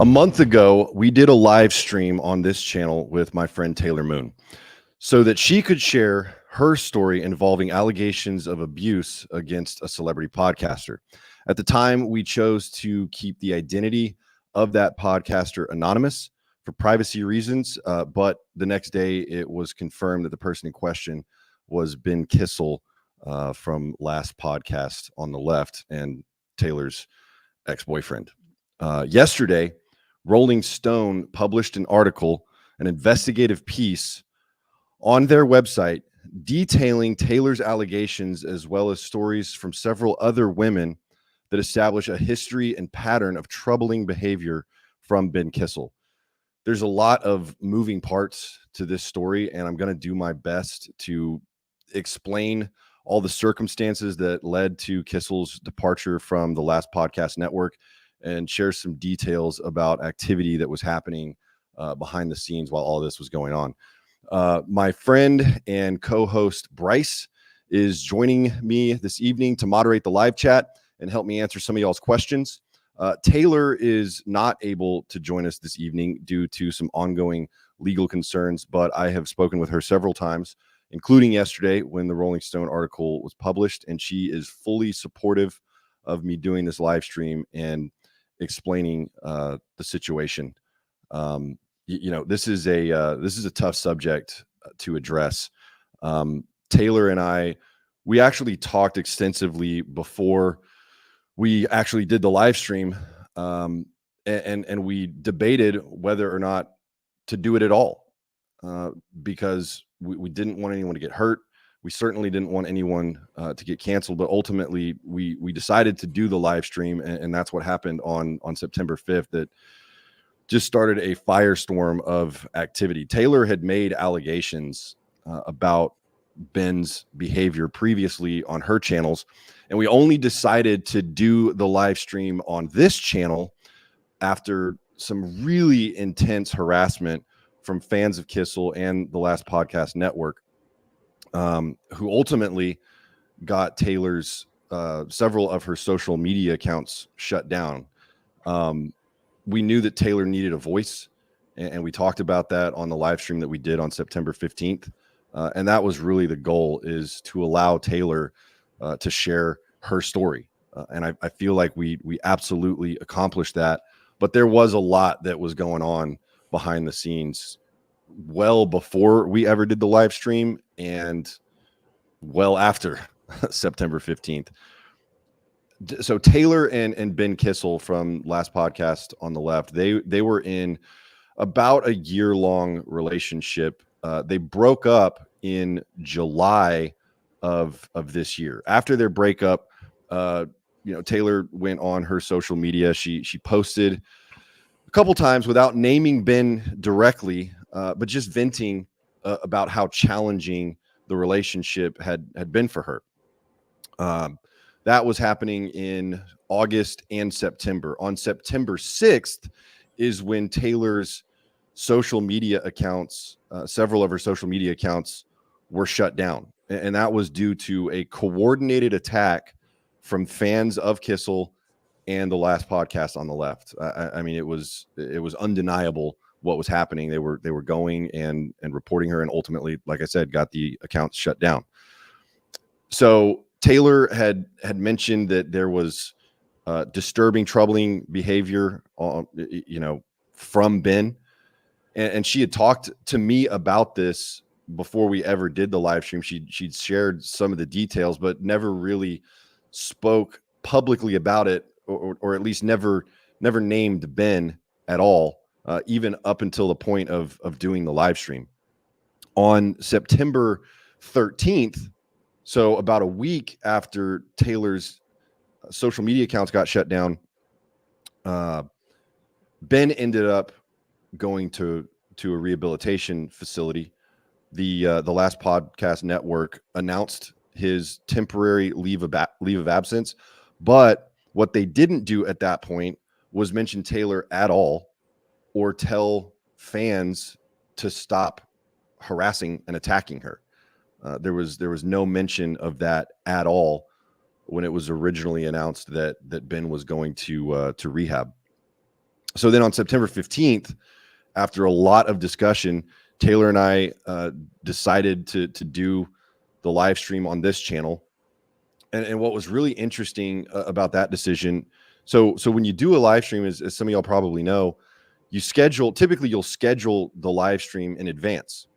A month ago, we did a live stream on this channel with my friend Taylor Moon so that she could share her story involving allegations of abuse against a celebrity podcaster. At the time, we chose to keep the identity of that podcaster anonymous for privacy reasons, but the next day it was confirmed that the person in question was Ben Kissel from last podcast on the left and Taylor's ex-boyfriend. Yesterday, Rolling Stone published an article, an investigative piece on their website detailing Taylor's allegations as well as stories from several other women that establish a history and pattern of troubling behavior from Ben Kissel. There's a lot of moving parts to this story, and I'm going to do my best to explain all the circumstances that led to Kissel's departure from the Last Podcast Network and share some details about activity that was happening behind the scenes while all this was going on. My friend and co-host Bryce is joining me this evening to moderate the live chat and help me answer some of y'all's questions. Taylor is not able to join us this evening due to some ongoing legal concerns, but I have spoken with her several times, including yesterday when the Rolling Stone article was published, and she is fully supportive of me doing this live stream and explaining the situation. This is a tough subject to address. Taylor and we actually talked extensively before we actually did the live stream, and we debated whether or not to do it at all, because we didn't want anyone to get hurt. We certainly didn't want anyone to get canceled, but ultimately we decided to do the live stream, and that's what happened on September 5th. That just started a firestorm of activity. Taylor had made allegations about Ben's behavior previously on her channels, and we only decided to do the live stream on this channel after some really intense harassment from fans of Kissel and the Last Podcast Network, who ultimately got Taylor's several of her social media accounts shut down. We knew that Taylor needed a voice, and we talked about that on the live stream that we did on September 15th. And that was really the goal, is to allow Taylor to share her story. And I feel like we absolutely accomplished that. But there was a lot that was going on behind the scenes well before we ever did the live stream and well after September 15th. So Taylor and Ben Kissel from Last Podcast on the left, they were in about a year-long relationship. They broke up in July of this year. After their breakup, Taylor went on her social media. She posted a couple times without naming Ben directly, but just venting about how challenging the relationship had been for her. That was happening in August and September. On September 6th is when Taylor's social media accounts, several of her social media accounts, were shut down. And that was due to a coordinated attack from fans of Kissel and the Last Podcast on the left. I mean, it was undeniable what was happening. They were going and reporting her, and ultimately, like I said, got the accounts shut down. So Taylor had mentioned that there was disturbing, troubling behavior, from Ben, and she had talked to me about this before we ever did the live stream. She'd shared some of the details, but never really spoke publicly about it, or at least never named Ben at all, even up until the point of doing the live stream. On September 13th, so about a week after Taylor's social media accounts got shut down, Ben ended up going to a rehabilitation facility. The Last Podcast Network announced his temporary leave of absence, but what they didn't do at that point was mention Taylor at all, or tell fans to stop harassing and attacking her. There was no mention of that at all when it was originally announced that Ben was going to rehab. So then on September 15th, after a lot of discussion, Taylor and I decided to do the live stream on this channel. And what was really interesting about that decision, so when you do a live stream, as some of y'all probably know, typically you'll schedule the live stream in advance.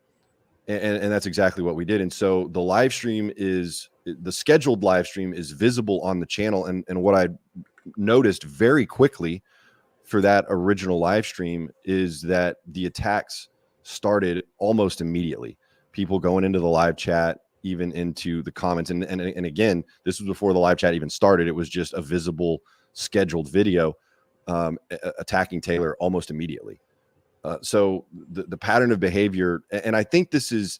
And that's exactly what we did. And so the scheduled live stream is visible on the channel. And what I noticed very quickly for that original live stream is that the attacks started almost immediately. People going into the live chat, even into the comments. And again, this was before the live chat even started. It was just a visible scheduled video attacking Taylor almost immediately. So the pattern of behavior, and I think this is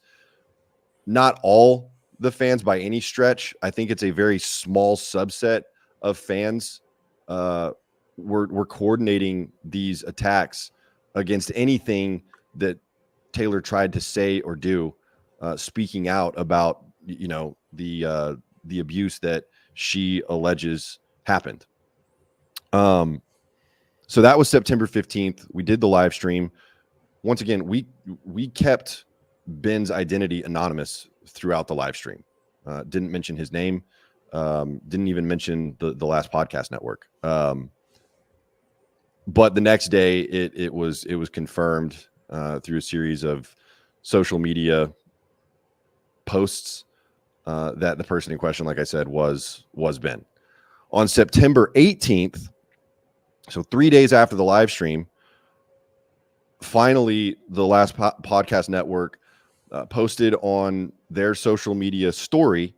not all the fans by any stretch. I think it's a very small subset of fans were coordinating these attacks against anything that Taylor tried to say or do, speaking out about, the abuse that she alleges happened. So that was September 15th. We did the live stream. Once again, we kept Ben's identity anonymous throughout the live stream. Didn't mention his name. Didn't even mention the last podcast network. But the next day it was confirmed through a series of social media posts that the person in question, like I said, was Ben. On September 18th, so 3 days after the live stream, finally the last podcast network posted on their social media story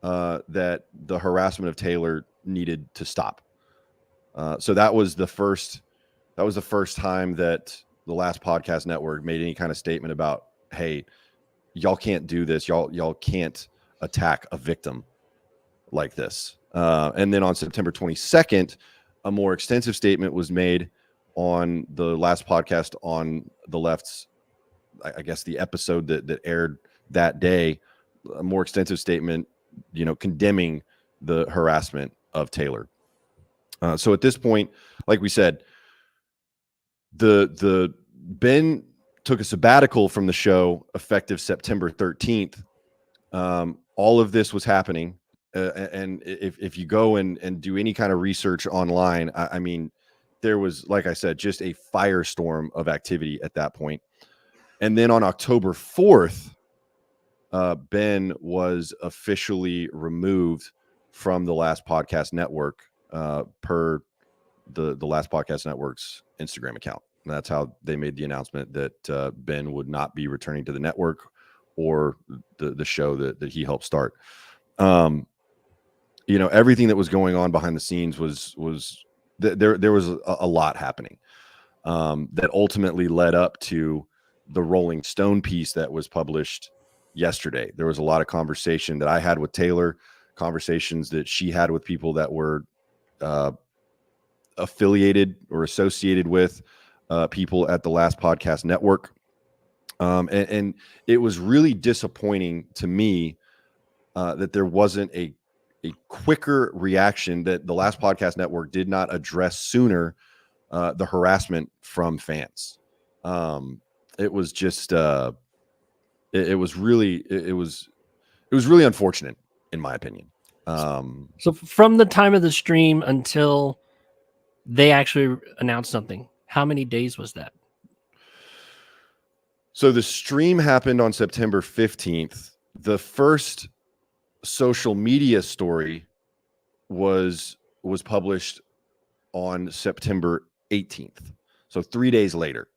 that the harassment of Taylor needed to stop. So that was the first time that the last podcast network made any kind of statement about, hey, y'all can't do this. Y'all can't attack a victim like this. And then on September 22nd, a more extensive statement was made on the last podcast on the left's, I guess, the episode that aired that day, a more extensive statement, condemning the harassment of Taylor. So at this point, like we said, the Ben took a sabbatical from the show effective September 13th. All of this was happening. And if you go and do any kind of research online, I mean, there was, like I said, just a firestorm of activity at that point. And then on October 4th, Ben was officially removed from the Last Podcast Network per the Last Podcast Network's Instagram account. And that's how they made the announcement that Ben would not be returning to the network or the show that he helped start. Everything that was going on behind the scenes was there was a lot happening that ultimately led up to the Rolling Stone piece that was published yesterday. There was a lot of conversation that I had with Taylor, conversations that she had with people that were affiliated or associated with people at the Last Podcast Network. And it was really disappointing to me that there wasn't a quicker reaction, that the Last Podcast Network did not address sooner the harassment from fans. It was just it was really unfortunate, in my opinion. So from the time of the stream until they actually announced something, how many days was that? So the stream happened on September 15th. The first social media story was published on September 18th. So 3 days later.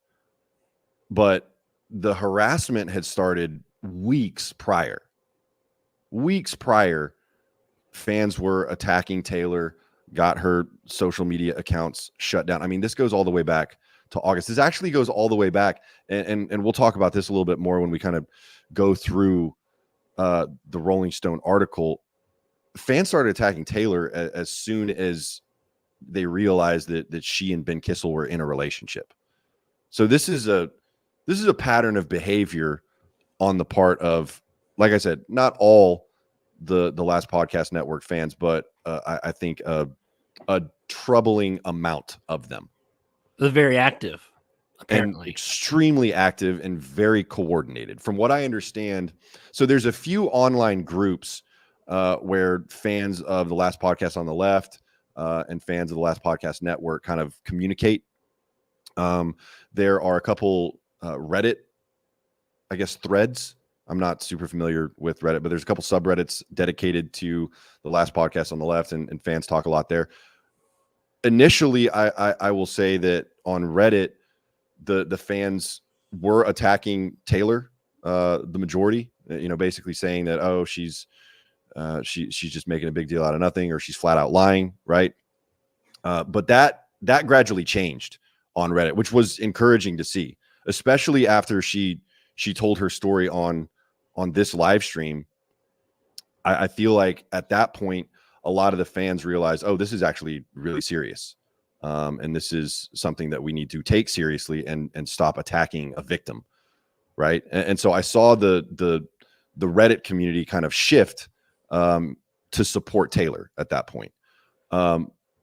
But the harassment had started weeks prior. Fans were attacking Taylor, got her social media accounts shut down. I mean, this goes all the way back to August. This actually goes all the way back, and we'll talk about this a little bit more when we kind of go through the Rolling Stone article. Fans started attacking Taylor as soon as they realized that she and Ben Kissel were in a relationship. So this is a pattern of behavior on the part of, like I said, not all the Last Podcast Network fans, but I think a troubling amount of them. They're very active, and apparently. extremely active and very coordinated. From what I understand, so there's a few online groups where fans of the Last Podcast on the Left and fans of the Last Podcast Network kind of communicate. There are a couple Reddit, I guess, threads. I'm not super familiar with Reddit, but there's a couple subreddits dedicated to the Last Podcast on the Left, and fans talk a lot there. Initially, I will say that on Reddit, the fans were attacking Taylor, the majority, basically saying that, oh, she's just making a big deal out of nothing, or she's flat out lying, right? But that gradually changed on Reddit, which was encouraging to see, especially after she told her story on this live stream. I feel like at that point, a lot of the fans realized, oh, this is actually really serious. And this is something that we need to take seriously and stop attacking a victim. Right. And so I saw the Reddit community kind of shift to support Taylor at that point.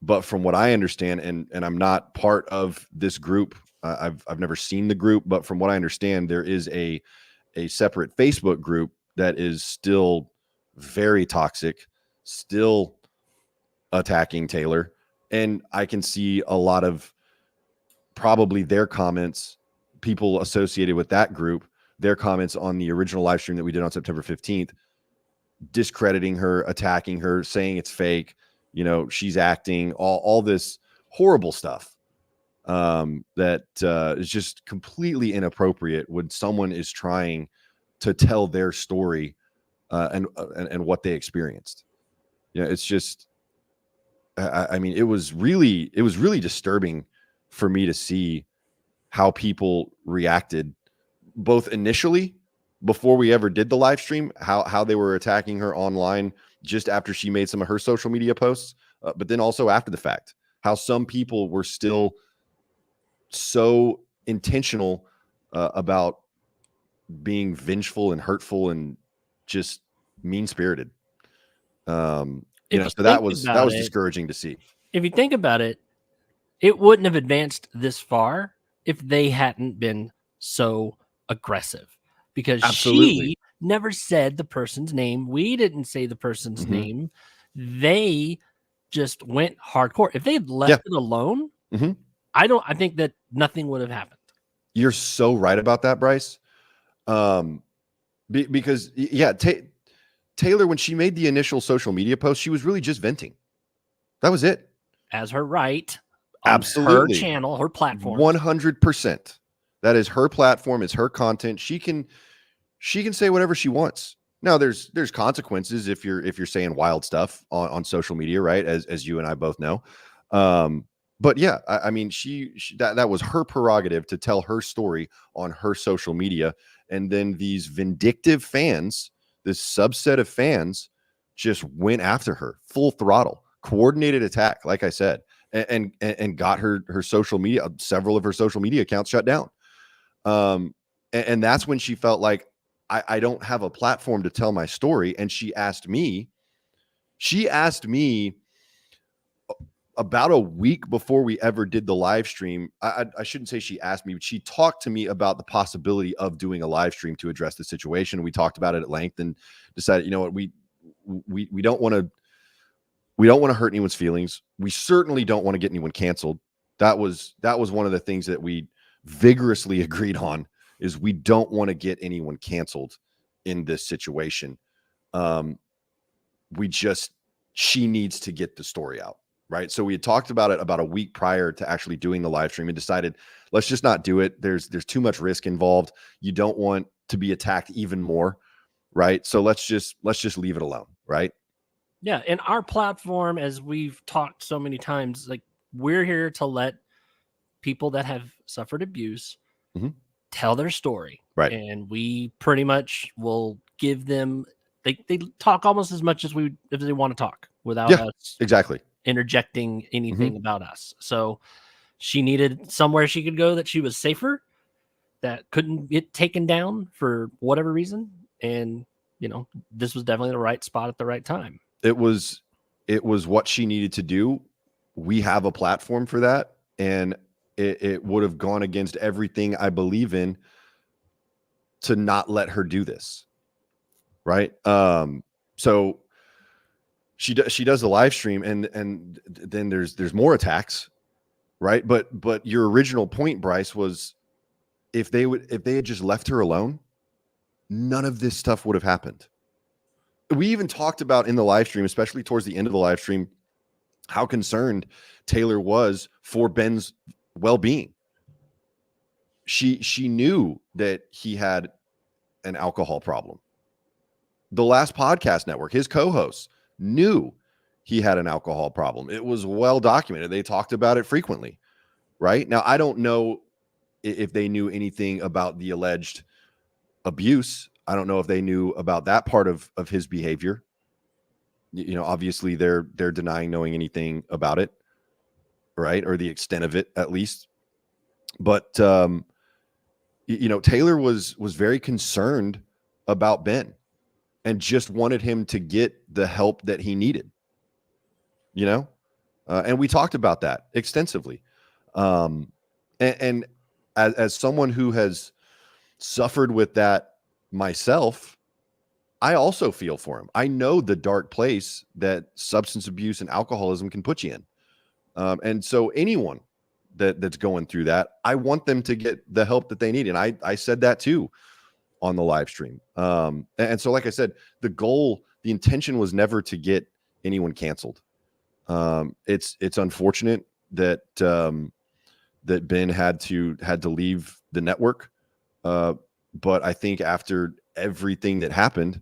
But from what I understand, and I'm not part of this group, I've never seen the group, but from what I understand, there is a separate Facebook group that is still very toxic, still attacking Taylor. And I can see a lot of probably their comments, people associated with that group, their comments on the original live stream that we did on September 15th, discrediting her, attacking her, saying it's fake, she's acting, all this horrible stuff that is just completely inappropriate when someone is trying to tell their story and what they experienced. It's just, I mean, it was really disturbing for me to see how people reacted, both initially before we ever did the live stream, how they were attacking her online just after she made some of her social media posts, but then also after the fact, how some people were still so intentional about being vengeful and hurtful and just mean-spirited. So that was discouraging to see. If you think about it, it wouldn't have advanced this far if they hadn't been so aggressive, because Absolutely. she never said the person's name. We didn't say the person's name. They just went hardcore. If they had left it alone, I think that nothing would have happened. You're so right about that, Bryce. Because Taylor, when she made the initial social media post, she was really just venting. That was it. As her right. Absolutely. Her channel, her platform. 100%. That is her platform. It's her content. She can say whatever she wants. Now there's consequences if you're saying wild stuff on social media, right? As you and I both know. But yeah, I mean, that was her prerogative to tell her story on her social media. And then these vindictive fans, this subset of fans, just went after her full throttle, coordinated attack, like I said, and got her social media, several of her social media accounts shut down. And that's when she felt like, I don't have a platform to tell my story. And she asked me about a week before we ever did the live stream. I shouldn't say she asked me, but she talked to me about the possibility of doing a live stream to address the situation. We talked about it at length and decided, what, we don't want to hurt anyone's feelings. We certainly don't want to get anyone canceled. That was one of the things that we vigorously agreed on, is we don't want to get anyone canceled in this situation. She needs to get the story out. Right. So we had talked about it about a week prior to actually doing the live stream and decided, let's just not do it. There's too much risk involved. You don't want to be attacked even more. Right. So let's just leave it alone. Right. Yeah. And our platform, as we've talked so many times, like, we're here to let people that have suffered abuse tell their story. Right. And we pretty much will give them, they talk almost as much as if they want to talk without us. Exactly. Interjecting anything about us. So she needed somewhere she could go that she was safer, that couldn't get taken down for whatever reason. And, this was definitely the right spot at the right time. It was what she needed to do. We have a platform for that. And it would have gone against everything I believe in to not let her do this. Right. So she does the live stream, and then there's more attacks. Right. But your original point, Bryce, was if they had just left her alone, none of this stuff would have happened. We even talked about in the live stream, especially towards the end of the live stream, how concerned Taylor was for Ben's well-being. She knew that he had an alcohol problem. The last podcast network, his co-hosts knew he had an alcohol problem. It was well documented. They talked about it frequently. Right? Now, I don't know if they knew anything about the alleged abuse. I don't know if they knew about that part of his behavior. You know, obviously they're denying knowing anything about it, right? Or the extent of it, at least. But you know, Taylor was very concerned about Ben and just wanted him to get the help that he needed. You know, and we talked about that extensively. And as someone who has suffered with that myself, I also feel for him. I know the dark place that substance abuse and alcoholism can put you in. And so anyone that's going through that, I want them to get the help that they need. And I said that too on the live stream. And so, like I said, the intention was never to get anyone canceled. It's unfortunate that that Ben had to leave the network. But I think after everything that happened,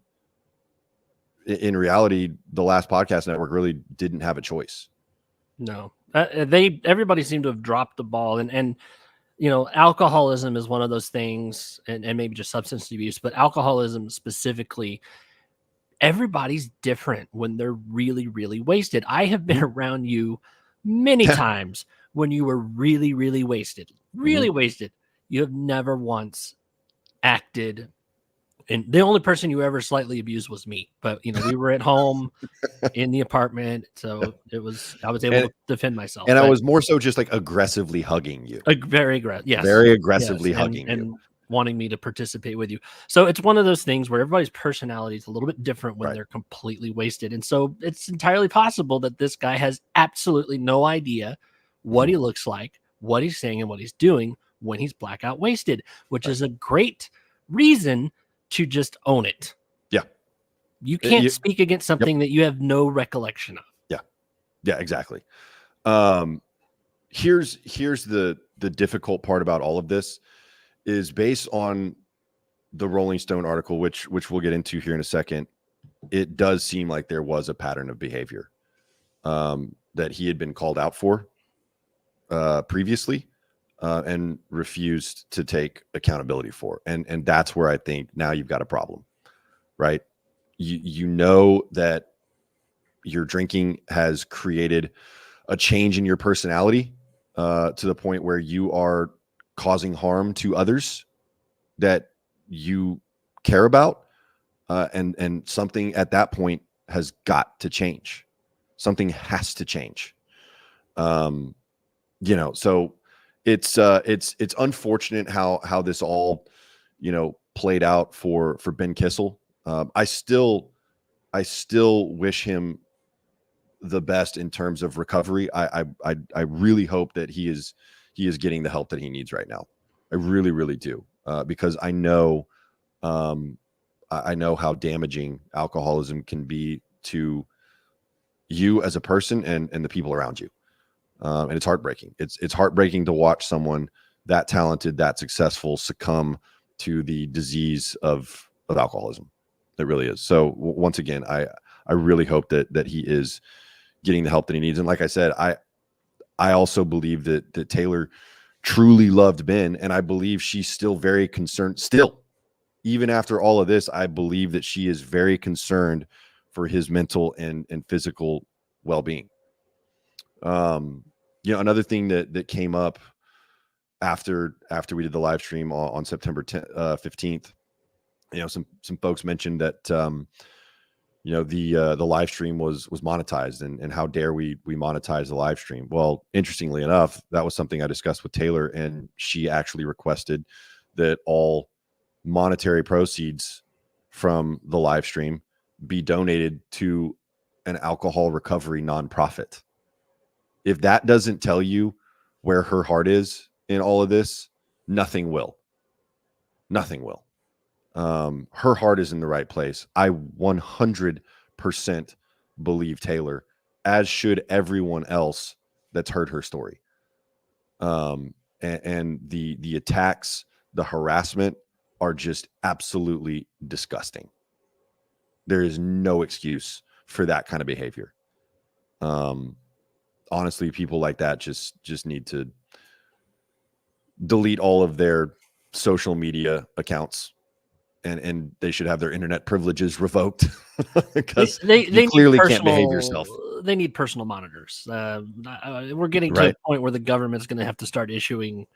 in reality, the last podcast network really didn't have a choice. No, everybody seemed to have dropped the ball, and you know, alcoholism is one of those things, and maybe just substance abuse, but alcoholism specifically, everybody's different when they're really, really wasted. I have been around you many times when you were really, really wasted, wasted. You have never once acted. And the only person you ever slightly abused was me. But, you know, we were at home in the apartment. So I was able to defend myself. And I was more so just like aggressively hugging you. Very aggressive. Yes. Very aggressively hugging you. And wanting me to participate with you. So it's one of those things where everybody's personality is a little bit different when they're completely wasted. And so it's entirely possible that this guy has absolutely no idea what he looks like, what he's saying, and what he's doing when he's blackout wasted, which is a great reason to just own it. Yeah. You can't speak against something that you have no recollection of. Yeah. Yeah, exactly. Here's the difficult part about all of this is based on the Rolling Stone article, which we'll get into here in a second. It does seem like there was a pattern of behavior that he had been called out for previously and refused to take accountability for. And that's where I think now you've got a problem, right? You know that your drinking has created a change in your personality to the point where you are causing harm to others that you care about. And something at that point has got to change. Something has to change. You know, so it's unfortunate how this all, you know, played out for Ben Kissel. I still wish him the best in terms of recovery. I really hope that he is getting the help that he needs right now. I really, really do. Because I know how damaging alcoholism can be to you as a person and the people around you. And it's heartbreaking. It's heartbreaking to watch someone that talented, that successful succumb to the disease of alcoholism. It really is. So once again, I really hope that he is getting the help that he needs. And like I said, I also believe that Taylor truly loved Ben, and I believe she's still very concerned. Still, even after all of this, I believe that she is very concerned for his mental and physical well-being. You know, another thing that came up after we did the live stream on September 15th, you know, some folks mentioned that the live stream was monetized, and how dare we monetize the live stream. Well, interestingly enough, that was something I discussed with Taylor, and she actually requested that all monetary proceeds from the live stream be donated to an alcohol recovery nonprofit. If that doesn't tell you where her heart is in all of this, nothing will. Nothing will. Her heart is in the right place. I 100% believe Taylor, as should everyone else that's heard her story. And the attacks, the harassment are just absolutely disgusting. There is no excuse for that kind of behavior. Honestly, people like that just need to delete all of their social media accounts, and they should have their internet privileges revoked because you clearly can't behave yourself. They need personal monitors. We're getting to Right. a point where the government's going to have to start issuing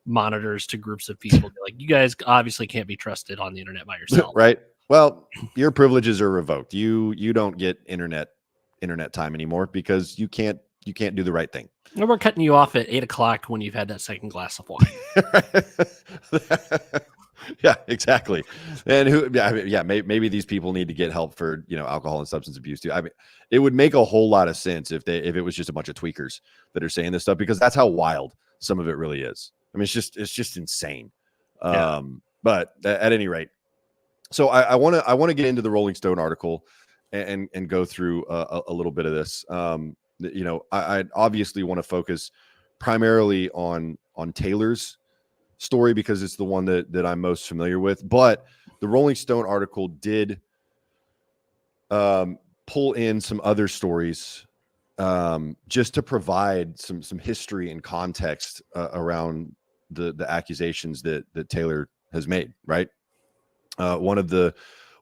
monitors to groups of people. Like, you guys obviously can't be trusted on the internet by yourself. Right. Well, your privileges are revoked. You don't get internet time anymore because you can't do the right thing. And we're cutting you off at 8:00 when you've had that second glass of wine. Yeah, exactly. And maybe these people need to get help for alcohol and substance abuse too. I mean, it would make a whole lot of sense if it was just a bunch of tweakers that are saying this stuff, because that's how wild some of it really is. I mean, it's just insane. Yeah. But at any rate, so I want to get into the Rolling Stone article and go through a little bit of this. I obviously want to focus primarily on Taylor's story because it's the one that I'm most familiar with. But the Rolling Stone article did pull in some other stories just to provide some history and context around the accusations that Taylor has made. Right. One of the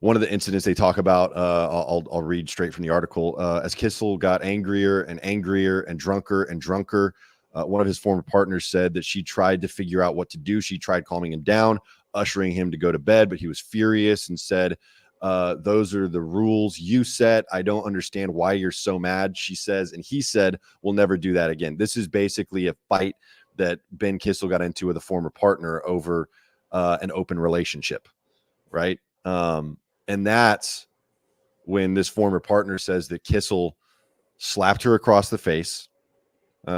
incidents they talk about, I'll read straight from the article. As Kissel got angrier and angrier and drunker, one of his former partners said that she tried to figure out what to do. She tried calming him down, ushering him to go to bed, but he was furious and said, those are the rules you set. I don't understand why you're so mad, she says. And he said, we'll never do that again. This is basically a fight that Ben Kissel got into with a former partner over an open relationship, right? And that's when this former partner says that Kissel slapped her across the face.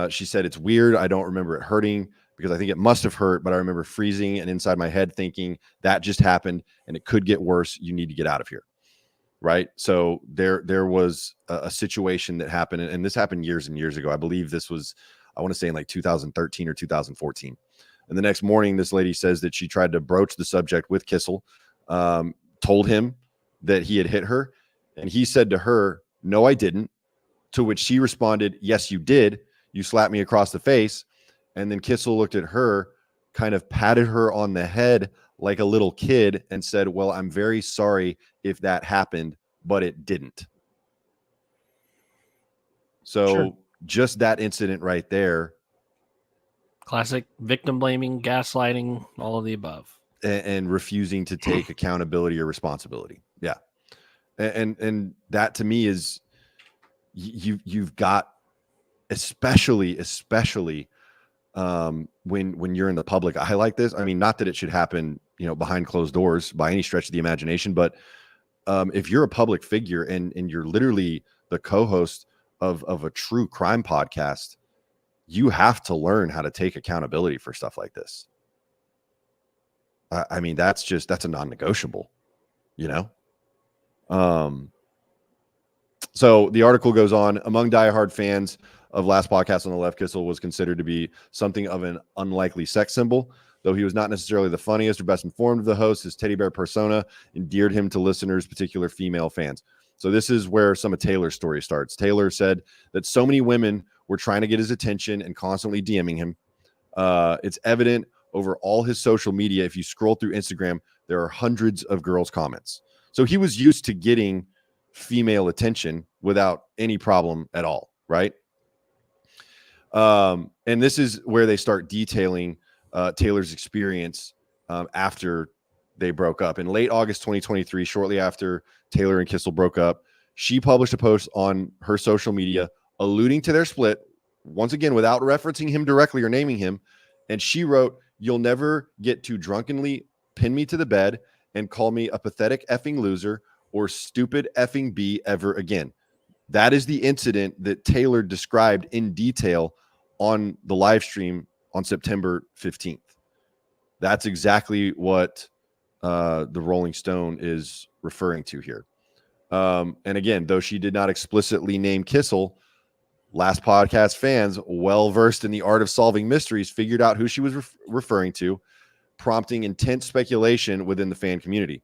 She said, it's weird. I don't remember it hurting because I think it must have hurt, but I remember freezing and inside my head thinking that just happened and it could get worse. You need to get out of here. Right. So there was a situation that happened, and this happened years and years ago. I believe this was, I want to say in like 2013 or 2014. And the next morning, this lady says that she tried to broach the subject with Kissel, told him that he had hit her. And he said to her, no, I didn't. To which she responded, yes, you did. You slapped me across the face. And then Kissel looked at her, kind of patted her on the head like a little kid and said, well, I'm very sorry if that happened, but it didn't. So sure. Just that incident right there. Classic victim blaming, gaslighting, all of the above. And refusing to take accountability or responsibility. Yeah. And that to me is you've got, especially when you're in the public eye like this. I mean, not that it should happen, behind closed doors by any stretch of the imagination, but if you're a public figure and you're literally the co-host of a true crime podcast, you have to learn how to take accountability for stuff like this. I mean, that's a non-negotiable, So the article goes on. Among diehard fans of Last Podcast on the Left, Kissel was considered to be something of an unlikely sex symbol. Though he was not necessarily the funniest or best informed of the hosts, his teddy bear persona endeared him to listeners, particular female fans. So this is where some of Taylor's story starts. Taylor said that so many women were trying to get his attention and constantly DMing him. It's evident over all his social media. If you scroll through Instagram, there are hundreds of girls' comments. So he was used to getting female attention without any problem at all, right? And this is where they start detailing Taylor's experience after they broke up. In late August 2023, shortly after Taylor and Kissel broke up, She published a post on her social media alluding to their split, once again, without referencing him directly or naming him. And she wrote, "You'll never get to drunkenly pin me to the bed and call me a pathetic effing loser or stupid effing B ever again." That is the incident that Taylor described in detail on the live stream on September 15th. That's exactly what the Rolling Stone is referring to here. And again, though she did not explicitly name Kissel, Last Podcast fans, well versed in the art of solving mysteries, figured out who she was referring to, prompting intense speculation within the fan community.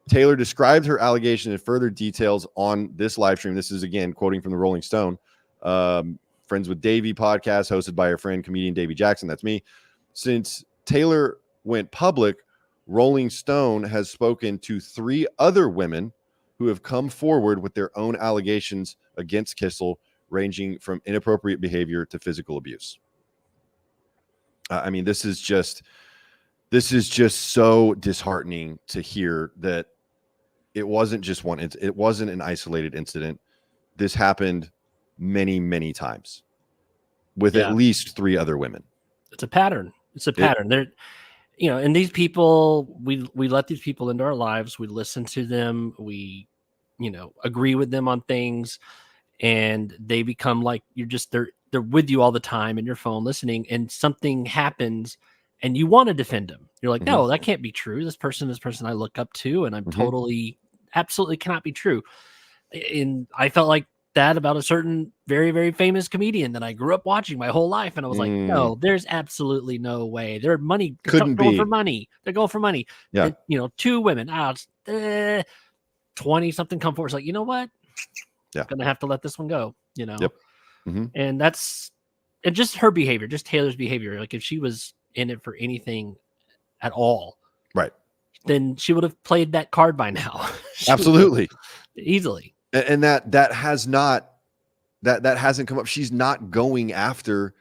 Taylor described her allegation in further details on this live stream. This is, again, quoting from the Rolling Stone. Friends with Davey podcast hosted by her friend, comedian Davey Jackson. That's me. Since Taylor went public, Rolling Stone has spoken to 3 other women who have come forward with their own allegations against Kissel, ranging from inappropriate behavior to physical abuse. I mean, this is just so disheartening to hear that it wasn't just one. It wasn't an isolated incident. This happened many, many times with at least 3 other women. It's a pattern. They're, and these people, we let these people into our lives. We listen to them. We, agree with them on things, and they become like they're with you all the time in your phone listening, and something happens and you want to defend them. You're like, no, that can't be true. This person I look up to, and I'm absolutely cannot be true. And I felt like that about a certain very, very famous comedian that I grew up watching my whole life. And I was like, no, there's absolutely no way. They're going for money. They're going for money. Yeah. 2 women out, 20 something come forward. It's like, you know what? Yeah. Gonna have to let this one go, Yep. And and just her behavior, just Taylor's behavior. Like if she was in it for anything at all, right, then she would have played that card by now. Absolutely. Easily. And that hasn't come up. She's not going after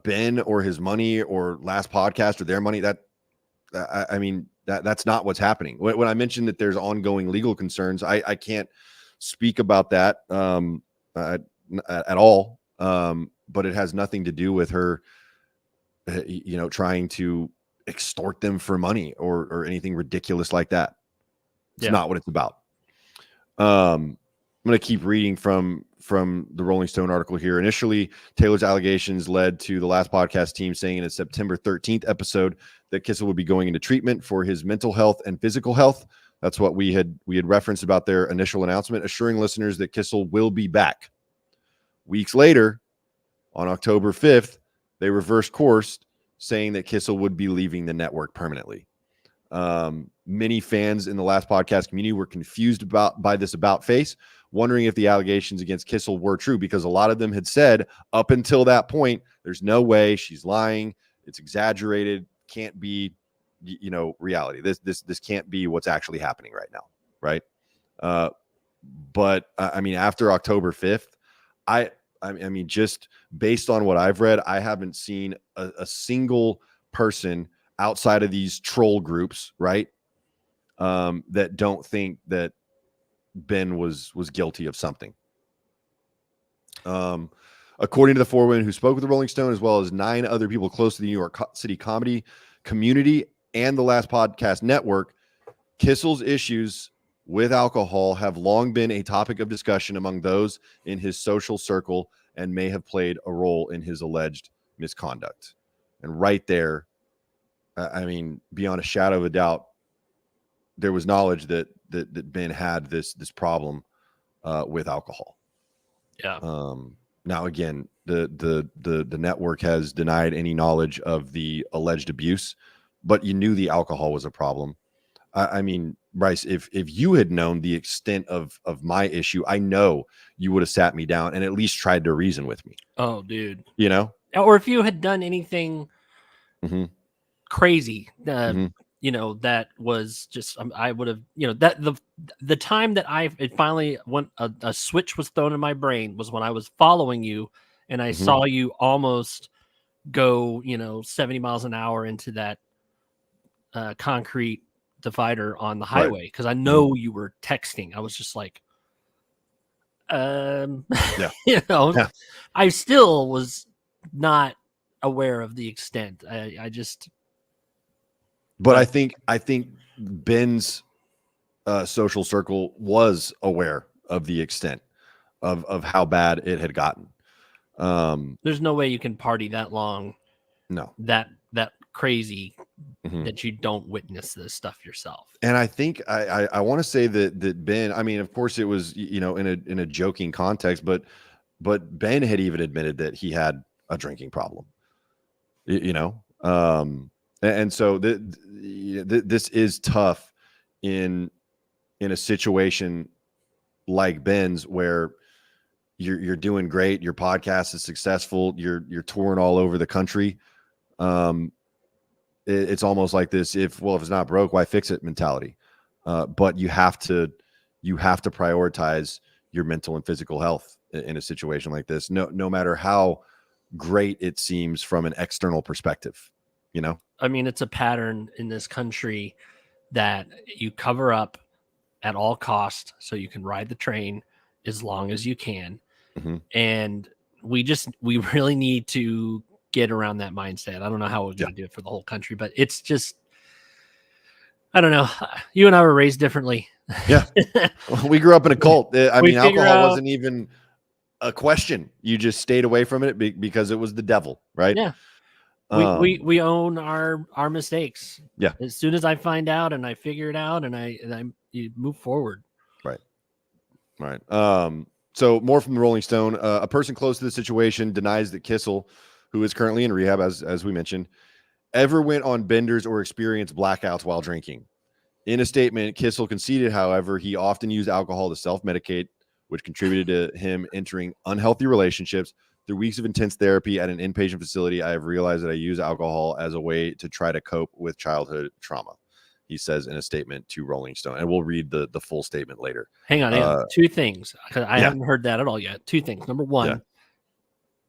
Ben or his money or Last Podcast or their money. That's not what's happening. When I mentioned that there's ongoing legal concerns, I can't speak about that at all. But it has nothing to do with her, trying to extort them for money or anything ridiculous like that. It's not what it's about. I'm going to keep reading from the Rolling Stone article here. Initially, Taylor's allegations led to the Last Podcast team saying in a September 13th episode that Kissel would be going into treatment for his mental health and physical health. That's what we had referenced about their initial announcement, assuring listeners that Kissel will be back. Weeks later, on October 5th, they reversed course, saying that Kissel would be leaving the network permanently. Many fans in the Last Podcast community were confused by this about face, wondering if the allegations against Kissel were true, because a lot of them had said up until that point, there's no way, she's lying, it's exaggerated, can't be, reality. This can't be what's actually happening right now, right? But after October 5th, I mean, just based on what I've read, I haven't seen a single person outside of these troll groups, right? That don't think that Ben was guilty of something. According to the 4 women who spoke with the Rolling Stone, as well as 9 other people close to the New York City comedy community and the Last Podcast network, Kissel's issues with alcohol have long been a topic of discussion among those in his social circle and may have played a role in his alleged misconduct. And right there, beyond a shadow of a doubt, there was knowledge that Ben had this problem with alcohol. Yeah. Now again, the network has denied any knowledge of the alleged abuse, but you knew the alcohol was a problem. Bryce, if you had known the extent of my issue, I know you would have sat me down and at least tried to reason with me. Oh, dude. Or if you had done anything crazy, that was just, I would have, that the time that it finally went, a switch was thrown in my brain was when I was following you and I saw you almost go, 70 miles an hour into that concrete divider on the highway. Cause I know you were texting. I was just like, Yeah. Yeah. I still was not aware of the extent. But I think Ben's social circle was aware of the extent of how bad it had gotten. There's no way you can party that long. No, that crazy mm-hmm. that you don't witness this stuff yourself. And I think I want to say that Ben, I mean, of course it was, in a joking context, but Ben had even admitted that he had a drinking problem, and so this is tough in a situation like Ben's where you're doing great, your podcast is successful, you're touring all over the country. It's almost like this, if it's not broke, why fix it mentality. But you have to prioritize your mental and physical health in a situation like this, no matter how great it seems from an external perspective. I mean, it's a pattern in this country that you cover up at all costs so you can ride the train as long as you can. Mm-hmm. And we really need to get around that mindset. I don't know how we're going to do it for the whole country, but it's just, I don't know. You and I were raised differently. Yeah. We grew up in a cult. I mean, alcohol wasn't even a question. You just stayed away from it because it was the devil, right? Yeah. We own our mistakes. Yeah. As soon as I find out and I figure it out and you move forward. Right. So more from the Rolling Stone, a person close to the situation denies that Kissel, who is currently in rehab, as we mentioned, ever went on benders or experienced blackouts while drinking. In a statement, Kissel conceded, however, he often used alcohol to self-medicate, which contributed to him entering unhealthy relationships. Through weeks of intense therapy at an inpatient facility, I have realized that I use alcohol as a way to try to cope with childhood trauma, he says in a statement to Rolling Stone. And we'll read the full statement later. Hang on. Two things. I haven't heard that at all yet. Two things. Number one,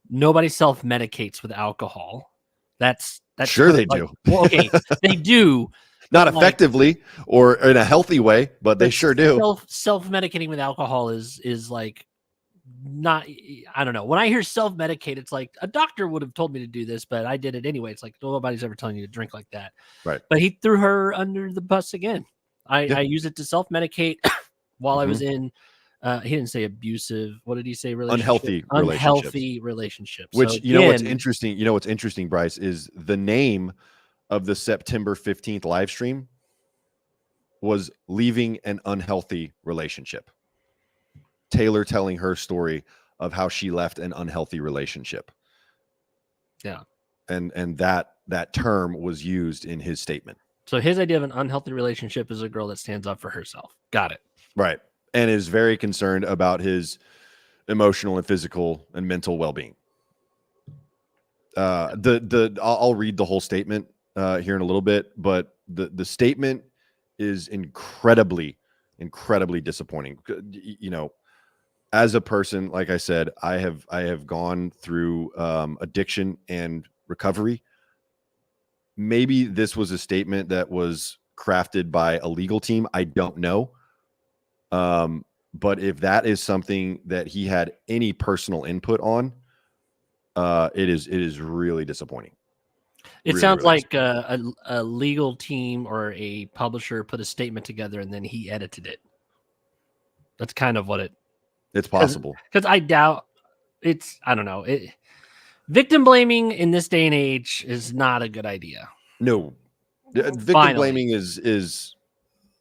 nobody self-medicates with alcohol. That's sure they do. Well, okay, they do. Not effectively or in a healthy way, but they sure do. Self-medicating with alcohol is like not, I don't know. When I hear self-medicate, it's like a doctor would have told me to do this, but I did it anyway. It's like nobody's ever telling you to drink like that. Right. But he threw her under the bus again. I use it to self-medicate while I was in he didn't say abusive. What did he say? Unhealthy relationships. Which, so again, what's interesting, what's interesting, Bryce, is the name of the September 15th live stream was Leaving an Unhealthy Relationship. Taylor telling her story of how she left an unhealthy relationship. Yeah. And that term was used in his statement. So his idea of an unhealthy relationship is a girl that stands up for herself. Got it. Right. And is very concerned about his emotional and physical and mental well-being. I'll read the whole statement here in a little bit, but the statement is incredibly disappointing. As a person, like I said, I have gone through addiction and recovery. Maybe this was a statement that was crafted by a legal team. I don't know. But if that is something that he had any personal input on, it is really disappointing. It sounds like a legal team or a publisher put a statement together and then he edited it. That's kind of what it's possible. Because I doubt I don't know. Victim blaming in this day and age is not a good idea. No. Victim blaming is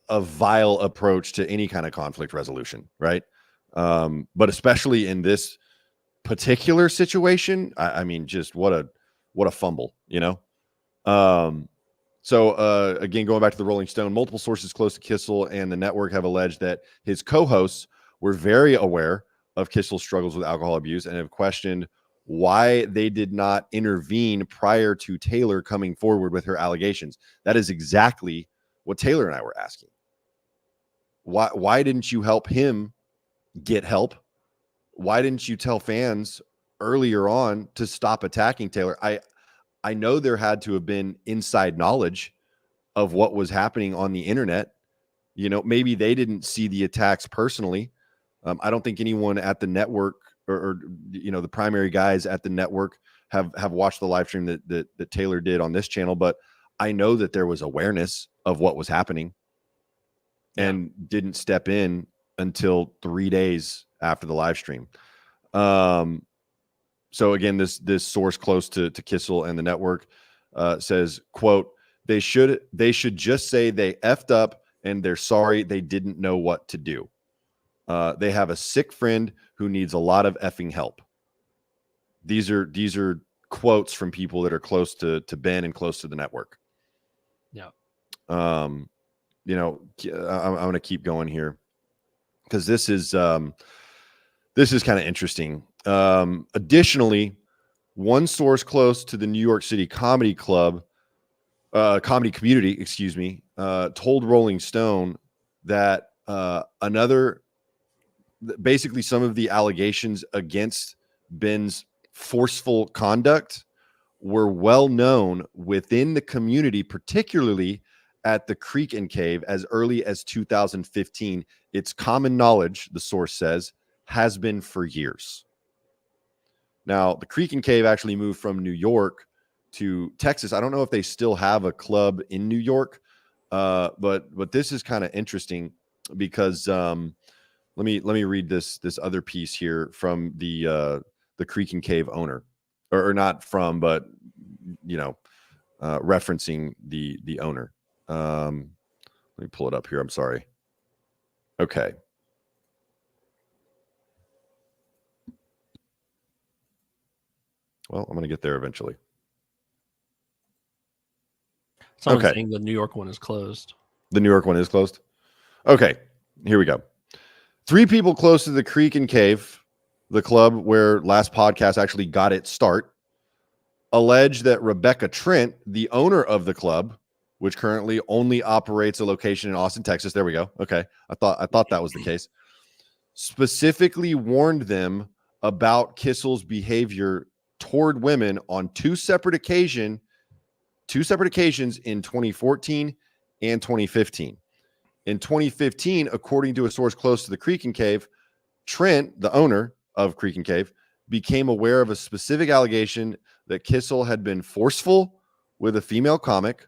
a vile approach to any kind of conflict resolution, right? But especially in this particular situation, I mean, just what a fumble, So again, going back to the Rolling Stone, multiple sources close to Kissel and the network have alleged that his co-hosts were very aware of Kissel's struggles with alcohol abuse and have questioned why they did not intervene prior to Taylor coming forward with her allegations. That is exactly what Taylor and I were asking. Why didn't you help him get help? Why didn't you tell fans earlier on to stop attacking Taylor? I know there had to have been inside knowledge of what was happening on the internet. Maybe they didn't see the attacks personally, I don't think anyone at the network or the primary guys at the network have watched the live stream that Taylor did on this channel, but I know that there was awareness of what was happening and didn't step in until 3 days after the live stream. So again, this source close to Kissel and the network says, quote, they should just say they effed up and they're sorry they didn't know what to do. They have a sick friend who needs a lot of effing help. These are quotes from people that are close to Ben and close to the network. Yeah. I'm going to keep going here because this is kind of interesting. Additionally, one source close to the New York City comedy community, told Rolling Stone that basically some of the allegations against Ben's forceful conduct were well known within the community, particularly at the Creek and Cave as early as 2015. It's common knowledge, the source says, has been for years. Now, the Creek and Cave actually moved from New York to Texas. I don't know if they still have a club in New York, but this is kind of interesting because let me read this other piece here from the Creek and Cave owner, or not from, but referencing the owner. Let me pull it up here. I'm sorry. Okay. Well, I'm going to get there eventually. Someone's saying the New York one is closed. The New York one is closed? Okay, here we go. 3 people close to the Creek and Cave, the club where last podcast actually got its start, allege that Rebecca Trent, the owner of the club, which currently only operates a location in Austin, Texas. There we go. Okay. I thought that was the case. Specifically warned them about Kissel's behavior toward women on two separate occasions in 2014 and 2015. In 2015, according to a source close to the Creek and Cave, Trent, the owner of Creek and Cave, became aware of a specific allegation that Kissel had been forceful with a female comic.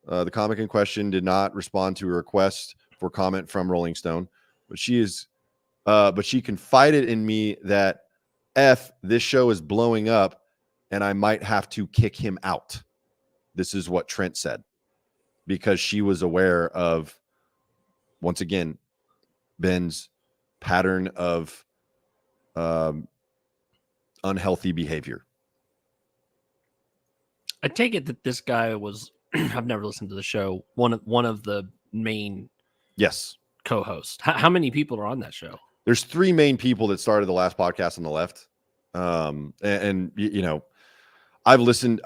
The comic in question did not respond to a request for comment from Rolling Stone, but she confided in me that this show is blowing up and I might have to kick him out. This is what Trent said, because she was aware of, once again, Ben's pattern of unhealthy behavior. I take it that this guy was, I've never listened to the show, one of the main co-hosts. How many people are on that show? There's 3 main people that started the last podcast on the left. I've listened.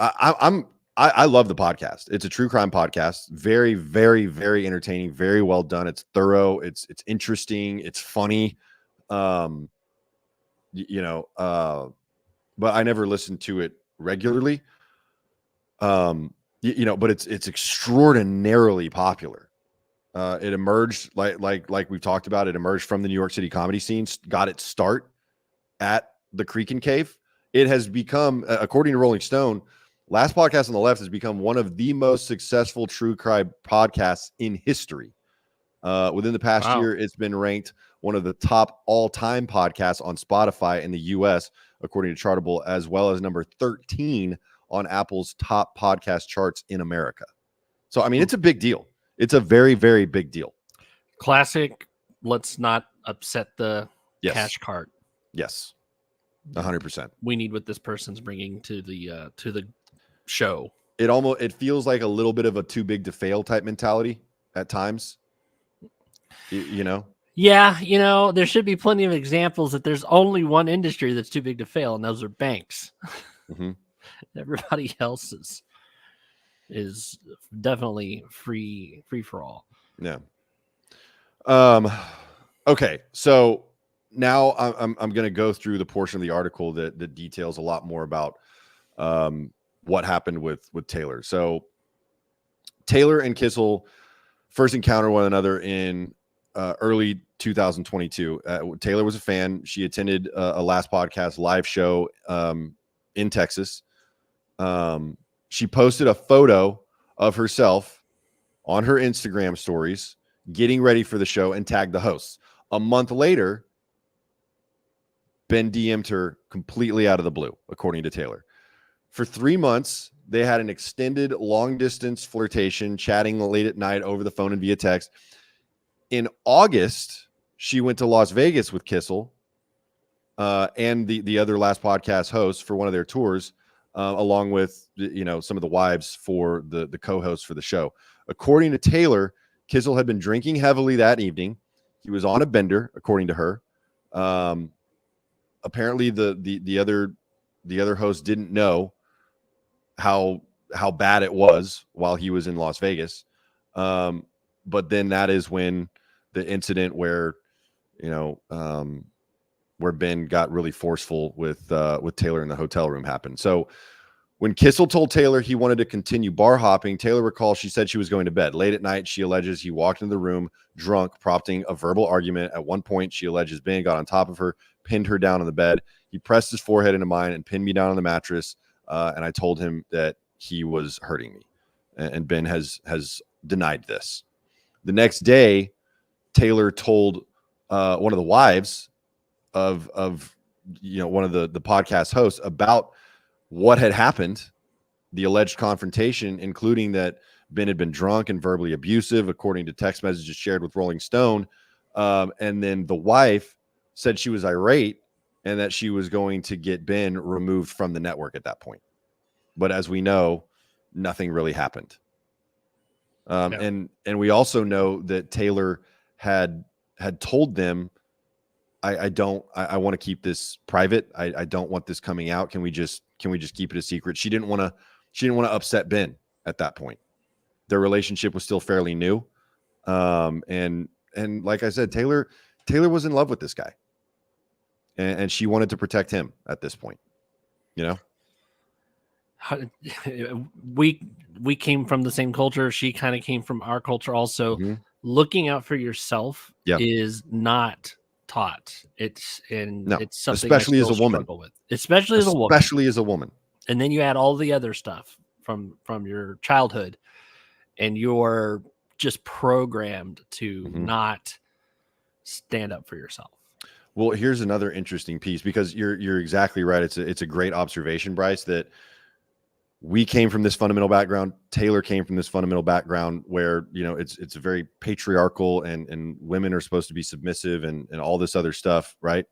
I love the podcast. It's a true crime podcast. Very, very, very entertaining. Very well done. It's thorough. It's interesting. It's funny. But I never listened to it regularly. But it's extraordinarily popular. It emerged like we've talked about. It emerged from the New York City comedy scene. Got its start at the Creek and Cave. It has become, according to Rolling Stone, Last Podcast on the Left has become one of the most successful true crime podcasts in history. Within the past year, it's been ranked one of the top all-time podcasts on Spotify in the U.S., according to Chartable, as well as number 13 on Apple's top podcast charts in America. So, I mean, it's a big deal. It's a very, very big deal. Classic. Let's not upset the cash cart. Yes. 100%. We need what this person's bringing to the show. It feels like a little bit of a too big to fail type mentality at times. Yeah, there should be plenty of examples that there's only one industry that's too big to fail, and those are banks. Mm-hmm. Everybody else is definitely free for all. Yeah. Okay, so now I'm going to go through the portion of the article that details a lot more about what happened with Taylor. So Taylor and Kissel first encounter one another in early 2022. Taylor was a fan. She attended a Last Podcast live show in Texas. She posted a photo of herself on her Instagram stories getting ready for the show and tagged the hosts. A month later, Ben DM'd her completely out of the blue, according to Taylor. For 3 months, they had an extended long-distance flirtation, chatting late at night over the phone and via text. In August, she went to Las Vegas with Kissel and the other Last Podcast hosts for one of their tours, along with some of the wives for the co-hosts for the show. According to Taylor, Kissel had been drinking heavily that evening. He was on a bender, according to her. Apparently, the other host didn't know how bad it was while he was in Las Vegas. But then that is when the incident where Ben got really forceful with Taylor in the hotel room happened. So when Kissel told Taylor he wanted to continue bar hopping, Taylor recalls she said she was going to bed. Late at night, she alleges he walked into the room drunk, prompting a verbal argument. At one point, she alleges Ben got on top of her, pinned her down on the bed. He pressed his forehead into mine and pinned me down on the mattress. And I told him that he was hurting me. And Ben has denied this. The next day, Taylor told one of the wives of one of the podcast hosts about what had happened, the alleged confrontation, including that Ben had been drunk and verbally abusive, according to text messages shared with Rolling Stone. And then the wife said she was irate and that she was going to get Ben removed from the network at that point. But as we know, nothing really happened. And we also know that Taylor had told them, I want to keep this private. I don't want this coming out. Can we just keep it a secret? She didn't want to upset Ben at that point. Their relationship was still fairly new. And like I said, Taylor was in love with this guy. And she wanted to protect him at this point. We came from the same culture. She kind of came from our culture also. Mm-hmm. Looking out for yourself is not taught. It's something especially as a woman. With. Especially as a woman. And then you add all the other stuff from your childhood, and you're just programmed to not stand up for yourself. Well, here's another interesting piece, because you're exactly right. It's a great observation, Bryce, that we came from this fundamental background. Taylor came from this fundamental background where, it's very patriarchal and women are supposed to be submissive and all this other stuff, right?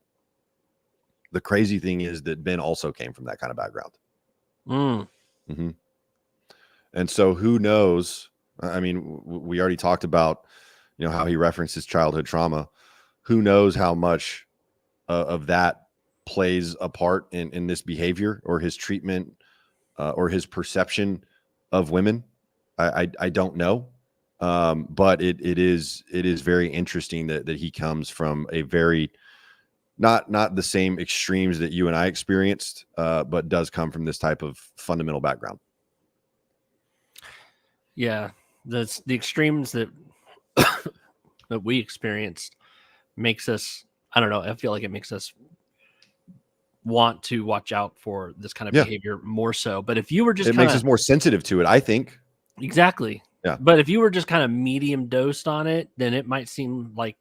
The crazy thing is that Ben also came from that kind of background. Mm-hmm. And so who knows? I mean, we already talked about, how he referenced his childhood trauma. Who knows how much of that plays a part in this behavior or his treatment or his perception of women. I don't know. But it is very interesting that he comes from a very, not the same extremes that you and I experienced, but does come from this type of fundamental background. Yeah. The extremes that that we experienced makes us, I don't know, I feel like it makes us want to watch out for this kind of behavior more so. But if you were just makes us more sensitive to it, I think. Exactly. Yeah. But if you were just kind of medium dosed on it, then it might seem like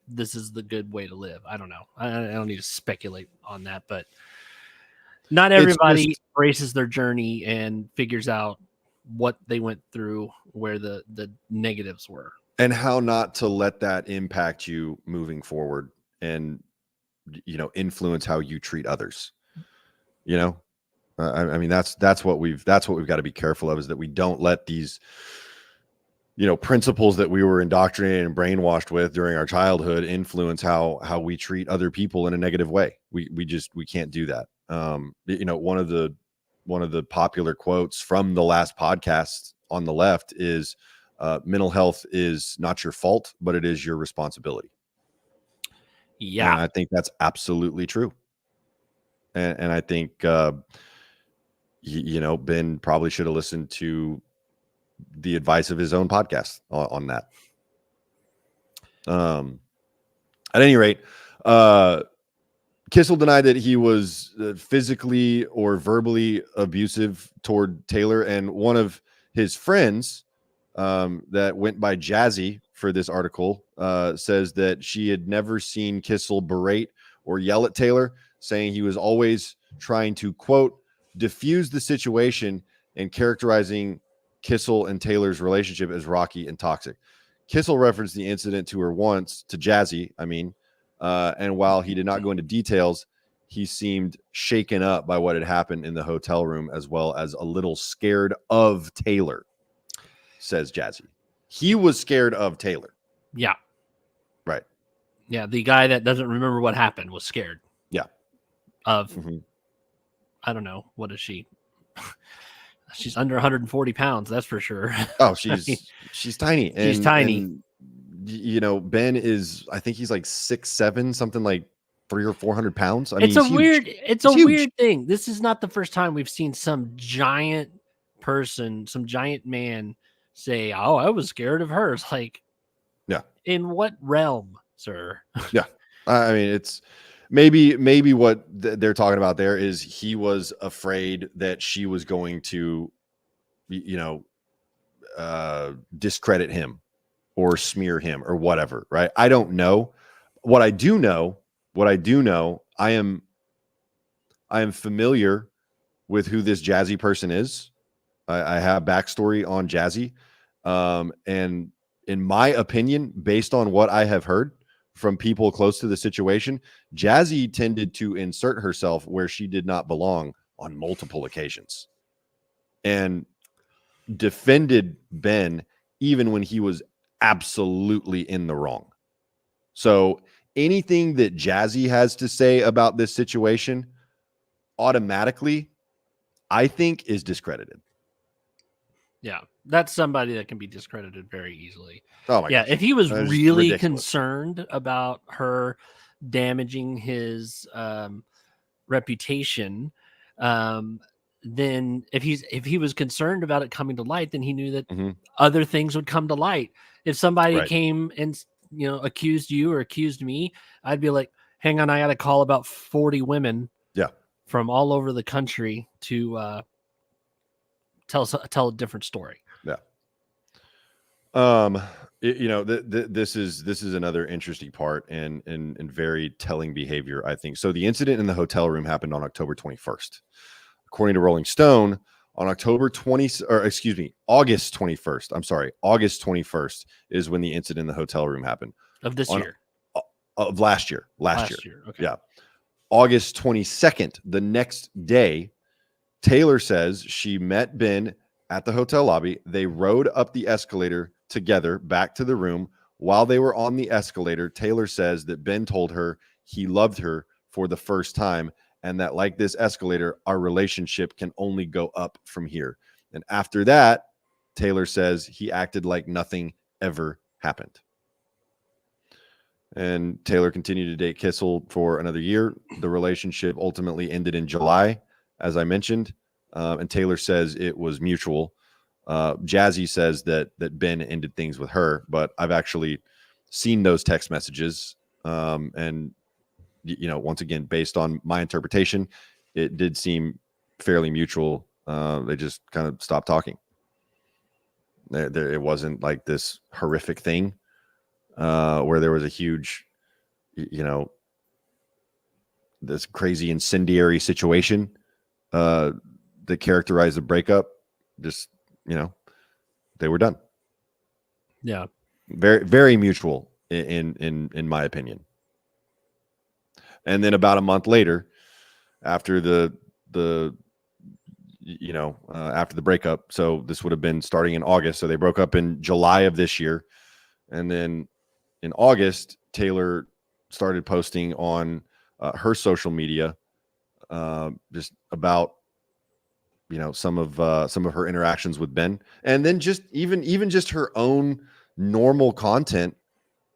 this is the good way to live. I don't know. I don't need to speculate on that, but not everybody embraces their journey and figures out what they went through, where the negatives were. And how not to let that impact you moving forward and, influence how you treat others. I mean, that's what we've got to be careful of, is that we don't let these, principles that we were indoctrinated and brainwashed with during our childhood influence how we treat other people in a negative way. We can't do that. One of the popular quotes from the Last Podcast on the left is, mental health is not your fault, but it is your responsibility. Yeah. And I think that's absolutely true. And I think, Ben probably should have listened to the advice of his own podcast on that. At any rate, Kissel denied that he was physically or verbally abusive toward Taylor, and one of his friends that went by Jazzy for this article says that she had never seen Kissel berate or yell at Taylor, saying he was always trying to, quote, diffuse the situation and characterizing Kissel and Taylor's relationship as rocky and toxic. Kissel referenced the incident to her once, to Jazzy, and while he did not go into details, he seemed shaken up by what had happened in the hotel room, as well as a little scared of Taylor, says Jazzy. He was scared of Taylor. Yeah. Right. Yeah. The guy that doesn't remember what happened was scared. Yeah. Of, I don't know. What is she? She's under 140 pounds. That's for sure. Oh, she's tiny. She's tiny. And, Ben is, I think he's like 6'7", something like 300 or 400 pounds. It's a weird thing. This is not the first time we've seen some giant person, some giant man say, "Oh, I was scared of her." It's like, yeah, in what realm, sir? Yeah, I mean, it's maybe what they're talking about there is he was afraid that she was going to, discredit him or smear him or whatever, right? I don't know. What I do know, I am familiar with who this Jazzy person is. I have backstory on Jazzy. And in my opinion, based on what I have heard from people close to the situation, Jazzy tended to insert herself where she did not belong on multiple occasions and defended Ben even when he was absolutely in the wrong. So anything that Jazzy has to say about this situation automatically, I think, is discredited. Yeah, that's somebody that can be discredited very easily. Oh my yeah, gosh. if he was really concerned about her damaging his reputation, then if he was concerned about it coming to light, then he knew that other things would come to light. If somebody came and accused you or accused me, I'd be like, hang on, I got to call about 40 women from all over the country to tell a different story. Yeah. This is another interesting part and very telling behavior, I think. So the incident in the hotel room happened on October 21st. According to Rolling Stone, on August 21st. I'm sorry. August 21st is when the incident in the hotel room happened. Of this year. Of last year. Last year. Okay. Yeah. August 22nd, the next day, Taylor says she met Ben at the hotel lobby. They rode up the escalator together back to the room. While they were on the escalator, Taylor says that Ben told her he loved her for the first time and that, like this escalator, our relationship can only go up from here. And after that, Taylor says he acted like nothing ever happened. And Taylor continued to date Kissel for another year. The relationship ultimately ended in July, as I mentioned. And Taylor says it was mutual. Jazzy says that Ben ended things with her, but I've actually seen those text messages. And once again, based on my interpretation, it did seem fairly mutual. They just kind of stopped talking. It wasn't like this horrific thing where there was a huge, this crazy incendiary situation that characterized the breakup. Just, they were done. Yeah. Very, very mutual in my opinion. And then about a month later, after after the breakup, so this would have been starting in August. So they broke up in July of this year. And then in August, Taylor started posting on her social media just about, some of her interactions with Ben, and then just even just her own normal content.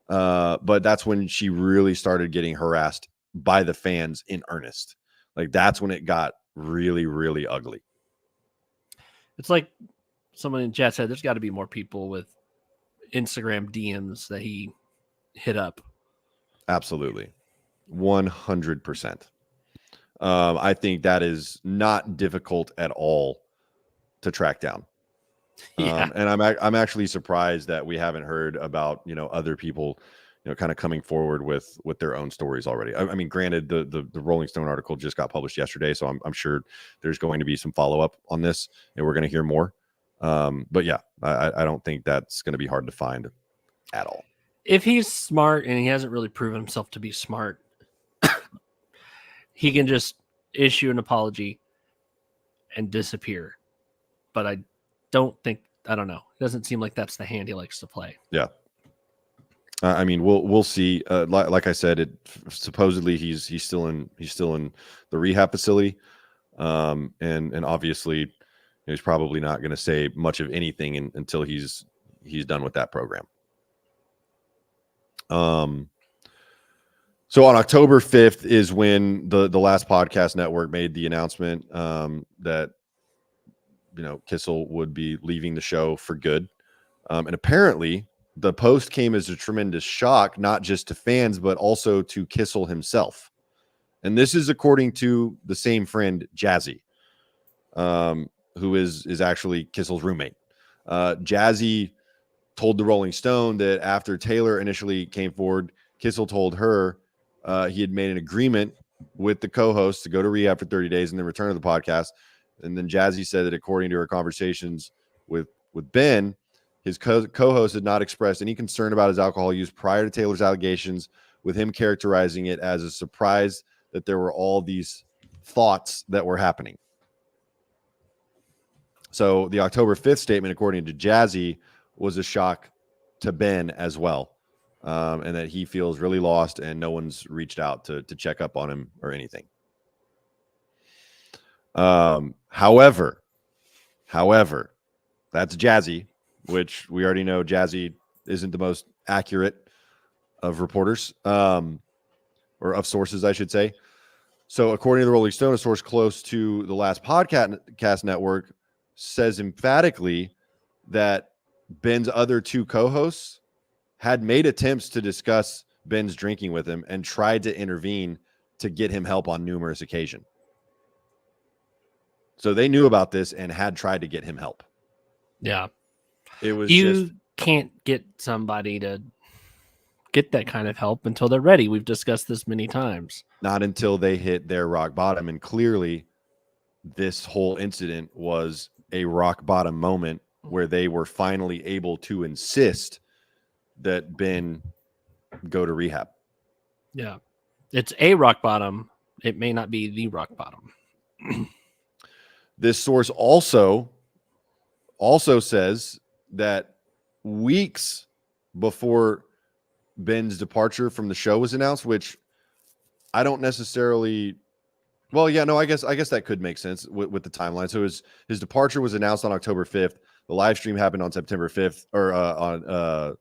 But that's when she really started getting harassed by the fans in earnest. Like that's when it got really, really ugly. It's like someone in chat said, there's got to be more people with Instagram DMs that he hit up. Absolutely. 100%. I think that is not difficult at all to track down. Yeah. And I'm actually surprised that we haven't heard about, other people, kind of coming forward with their own stories already. I mean, granted, the Rolling Stone article just got published yesterday, so I'm sure there's going to be some follow up on this, and we're going to hear more. But yeah, I don't think that's going to be hard to find at all. If he's smart, and he hasn't really proven himself to be smart, he can just issue an apology and disappear. But I don't know. It doesn't seem like that's the hand he likes to play. Yeah. I mean, we'll see. Like I said, supposedly he's still in the rehab facility, and obviously he's probably not going to say much of anything until he's done with that program. So on October 5th is when the Last Podcast Network made the announcement that Kissel would be leaving the show for good, and apparently the post came as a tremendous shock, not just to fans, but also to Kissel himself. And this is according to the same friend, Jazzy, who is actually Kissel's roommate. Jazzy told the Rolling Stone that after Taylor initially came forward, Kissel told her he had made an agreement with the co-host to go to rehab for 30 days and then return to the podcast. And then Jazzy said that according to her conversations with Ben, his co-host had not expressed any concern about his alcohol use prior to Taylor's allegations, with him characterizing it as a surprise that there were all these thoughts that were happening. So the October 5th statement, according to Jazzy, was a shock to Ben as well, and that he feels really lost and no one's reached out to check up on him or anything. However, that's Jazzy, which we already know Jazzy isn't the most accurate of reporters, or of sources, I should say. So according to the Rolling Stone, a source close to the Last Podcast Network says emphatically that Ben's other two co-hosts had made attempts to discuss Ben's drinking with him and tried to intervene to get him help on numerous occasions. So they knew about this and had tried to get him help. Yeah. It was you can't get somebody to get that kind of help until they're ready. We've discussed this many times. Not until they hit their rock bottom. And clearly this whole incident was a rock bottom moment where they were finally able to insist that Ben go to rehab. Yeah. It's a rock bottom. It may not be the rock bottom. This source also says that weeks before Ben's departure from the show was announced, which I don't necessarily. Well, yeah, no, I guess that could make sense with the timeline. So his departure was announced on October 5th. The live stream happened on September 5th, or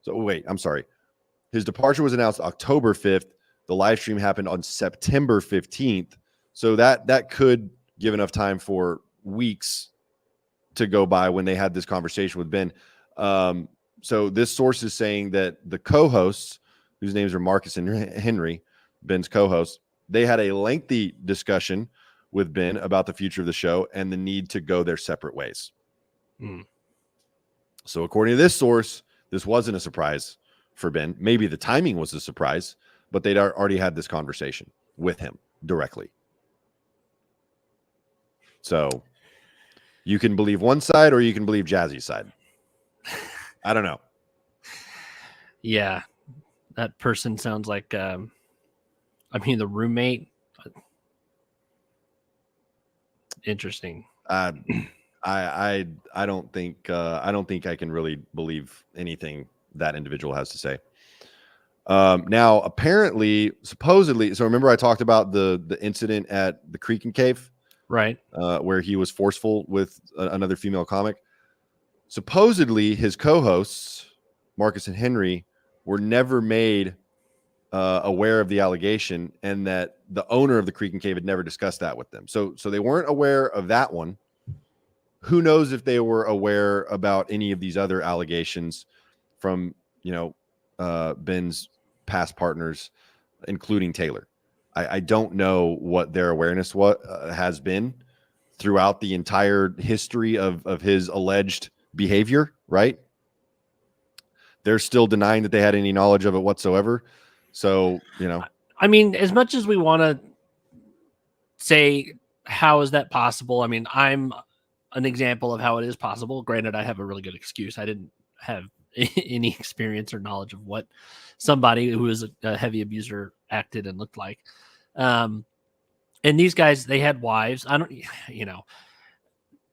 so wait, I'm sorry. His departure was announced October 5th. The live stream happened on September 15th. So that could give enough time for weeks to go by when they had this conversation with Ben. So this source is saying that the co-hosts, whose names are Marcus and Henry, Ben's co-hosts, they had a lengthy discussion with Ben about the future of the show and the need to go their separate ways. So according to this source, this wasn't a surprise for Ben. Maybe the timing was a surprise, but they'd already had this conversation with him directly. So you can believe one side or you can believe Jazzy's side. I don't know. Yeah. That person sounds like, the roommate. Interesting. I don't think I can really believe anything that individual has to say. Now, apparently, supposedly, so remember I talked about the incident at the Creek and Cave, right? Where he was forceful with another female comic. Supposedly, his co-hosts, Marcus and Henry, were never made aware of the allegation, and that the owner of the Creek and Cave had never discussed that with them. So they weren't aware of that one. Who knows if they were aware about any of these other allegations from, Ben's past partners, including Taylor. I don't know what their awareness has been throughout the entire history of his alleged behavior, right? They're still denying that they had any knowledge of it whatsoever. So, I mean, as much as we want to say, how is that possible? I mean, I'm an example of how it is possible. Granted, I have a really good excuse. I didn't have any experience or knowledge of what somebody who is a heavy abuser acted and looked like. And these guys, they had wives. I don't,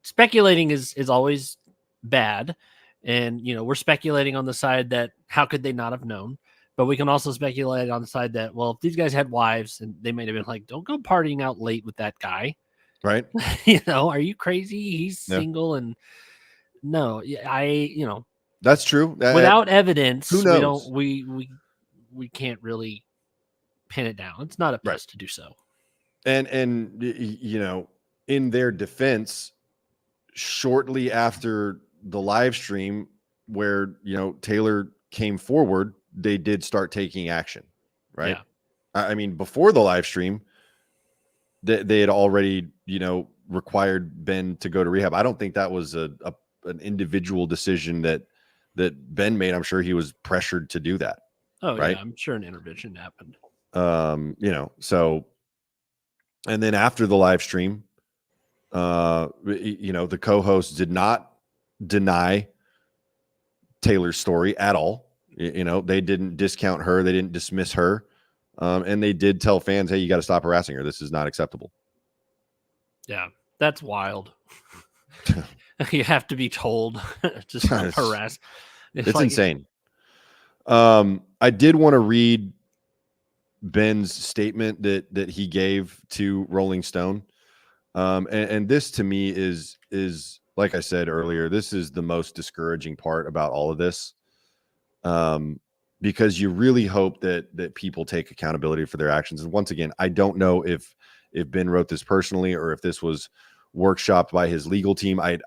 speculating is always bad. And, we're speculating on the side that how could they not have known? But we can also speculate on the side that, well, if these guys had wives and they might have been like, don't go partying out late with that guy. right. Are you crazy? He's single. And no, that's true. Without evidence, who knows? We can't really pin it down. It's not up to us to do so. And in their defense, shortly after the live stream where, Taylor came forward, they did start taking action, right? Yeah. I mean, before the live stream, they had already, required Ben to go to rehab. I don't think that was an individual decision that Ben made. I'm sure he was pressured to do that. Oh, right? Yeah, I'm sure an intervention happened. So, and then after the live stream, the co-host did not deny Taylor's story at all. They didn't discount her. They didn't dismiss her. And they did tell fans, hey, you got to stop harassing her. This is not acceptable. Yeah, that's wild. You have to be told to stop harass. It's insane. I did want to read Ben's statement that he gave to Rolling Stone. And this to me is like I said earlier, this is the most discouraging part about all of this. Because you really hope that people take accountability for their actions. And once again, I don't know if Ben wrote this personally or if this was workshopped by his legal team. I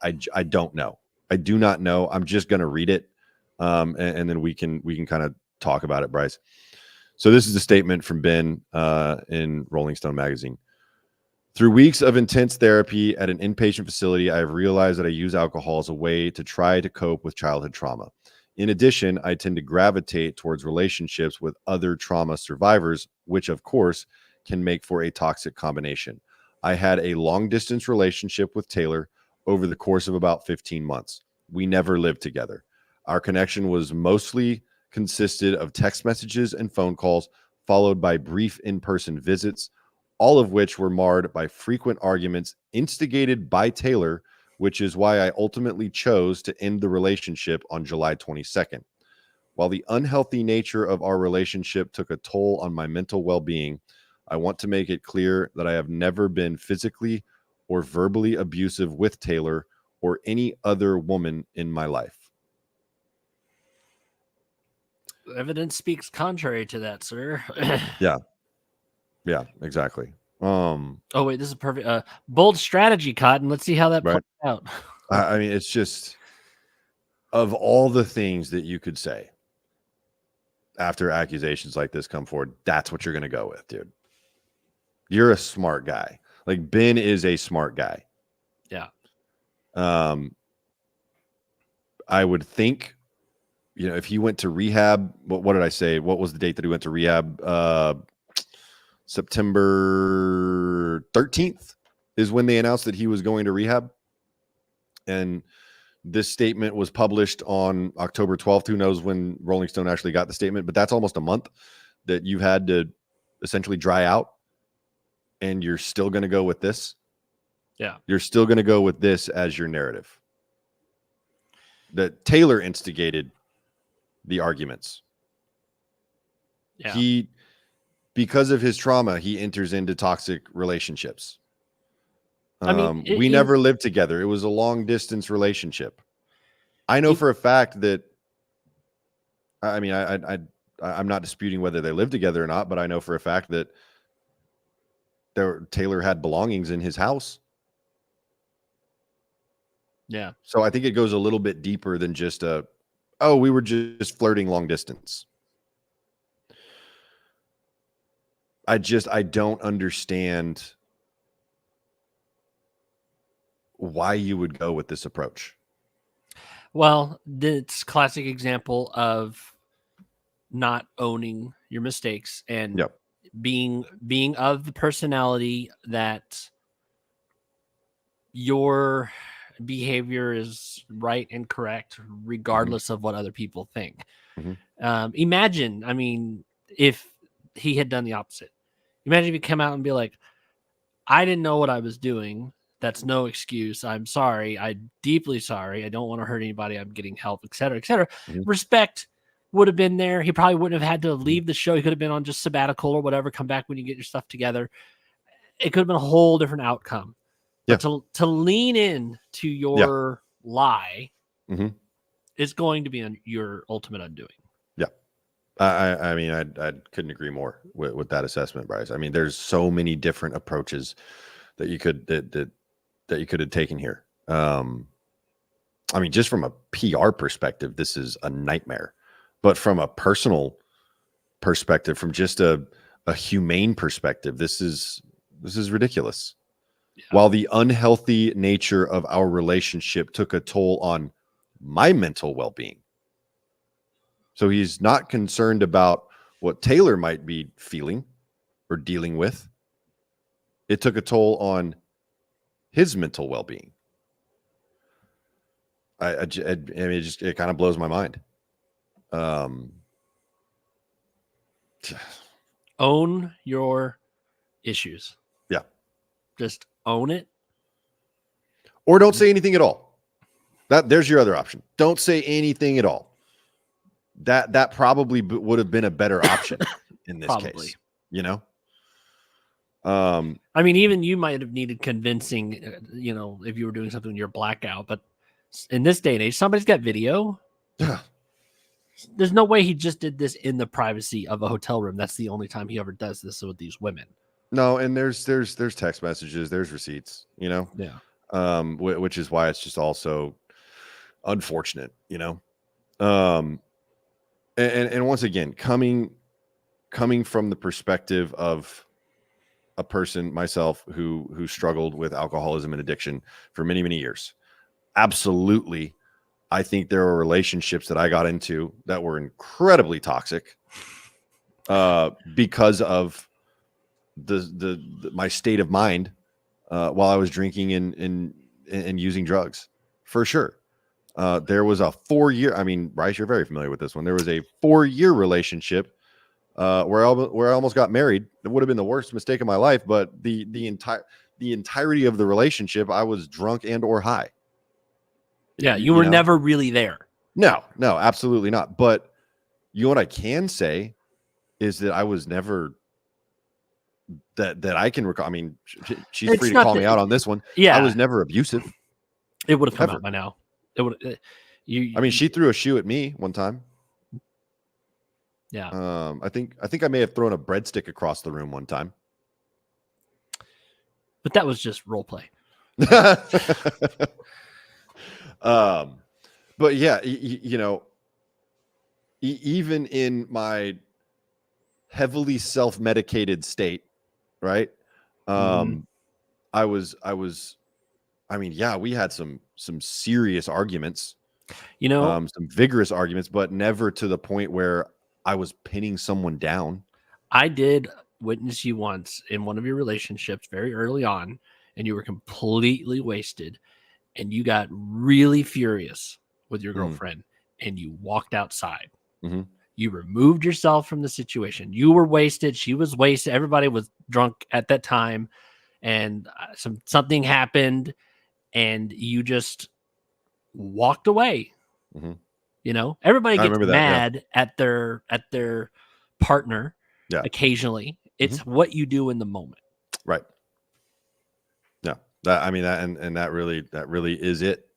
don't know. I do not know. I'm just going to read it. And then we can kind of talk about it, Bryce. So this is a statement from Ben in Rolling Stone magazine. Through weeks of intense therapy at an inpatient facility, I have realized that I use alcohol as a way to try to cope with childhood trauma. In addition, I tend to gravitate towards relationships with other trauma survivors, which of course can make for a toxic combination. I had a long-distance relationship with Taylor over the course of about 15 months. We never lived together. Our connection was mostly consisted of text messages and phone calls, followed by brief in-person visits, all of which were marred by frequent arguments instigated by Taylor, which is why I ultimately chose to end the relationship on July 22nd. While the unhealthy nature of our relationship took a toll on my mental well-being, I want to make it clear that I have never been physically or verbally abusive with Taylor or any other woman in my life. Evidence speaks contrary to that, sir. Yeah, exactly. Oh wait, this is perfect. Bold strategy, Cotton. Let's see how that plays out. I mean, it's just, of all the things that you could say after accusations like this come forward, that's what you're going to go with, dude. You're a smart guy. Like, Ben is a smart guy. Yeah. I would think, if he went to rehab, what did I say? What was the date that he went to rehab? September 13th is when they announced that he was going to rehab. And this statement was published on October 12th. Who knows when Rolling Stone actually got the statement, but that's almost a month that you've had to essentially dry out, and you're still going to go with this. Yeah. You're still going to go with this as your narrative. That Taylor instigated the arguments. Yeah. Because of his trauma, he enters into toxic relationships. I mean, we never lived together. It was a long distance relationship. I know for a fact that, I mean, I'm not disputing whether they lived together or not, but I know for a fact that Taylor had belongings in his house. Yeah. So I think it goes a little bit deeper than just we were just flirting long distance. I don't understand why you would go with this approach. Well, it's classic example of not owning your mistakes and Yep. being of the personality that your behavior is right and correct regardless of what other people think. Imagine, I mean, if he had done the opposite. Imagine if he come out and be like, I didn't know what I was doing. That's no excuse. I'm sorry. I'm deeply sorry. I don't want to hurt anybody. I'm getting help, et cetera, et cetera. Respect would have been there. He probably wouldn't have had to leave the show. He could have been on just sabbatical or whatever. Come back when you get your stuff together. It could have been a whole different outcome. But to lean in to your lie is going to be your ultimate undoing. Yeah. I mean, I couldn't agree more with that assessment, Bryce. I mean, there's so many different approaches that you could that you could have taken here. I mean, just from a PR perspective, this is a nightmare. But from a personal perspective, from just a humane perspective, this is ridiculous. Yeah. While the unhealthy nature of our relationship took a toll on my mental well-being. So he's not concerned about what Taylor might be feeling or dealing with. It took a toll on his mental well-being. I mean, it kind of blows my mind. Own your issues. Yeah. Just own it. Or don't say anything at all. There's your other option. Don't say anything at all. That probably would have been a better option in this case. You know? I mean, even you might have needed convincing, if you were doing something when you're blackout, but in this day and age, somebody's got video. There's no way he just did this in the privacy of a hotel room. That's the only time he ever does this with these women. No, and there's text messages, there's receipts, Yeah. Which is why it's just also unfortunate, And once again, coming from the perspective of a person, myself, who struggled with alcoholism and addiction for many, many years. Absolutely. I think there are relationships that I got into that were incredibly toxic because of my state of mind while I was drinking and using drugs, for sure. There was a 4-year, I mean, Bryce, you're very familiar with this one. There was a 4-year relationship where I almost got married. It would have been the worst mistake of my life, but the entirety of the relationship, I was drunk and or high. Yeah, you were never really there. No, absolutely not. But what I can say is that I was never that I can recall. I mean, she's free to call me out on this one. Yeah, I was never abusive. It would have come out by now. It would. I mean, she threw a shoe at me one time. Yeah. I think I may have thrown a breadstick across the room one time. But that was just role play. But yeah, even in my heavily self-medicated state, right? I mean, yeah, we had some serious arguments, some vigorous arguments, but never to the point where I was pinning someone down. I did witness you once in one of your relationships very early on, and you were completely wasted, and you got really furious with your girlfriend, and you walked outside. You removed yourself from the situation. You were wasted. She was wasted. Everybody was drunk at that time, and something happened, and you just walked away. Everybody gets mad at their partner occasionally. It's what you do in the moment. Right. Yeah. That really is it,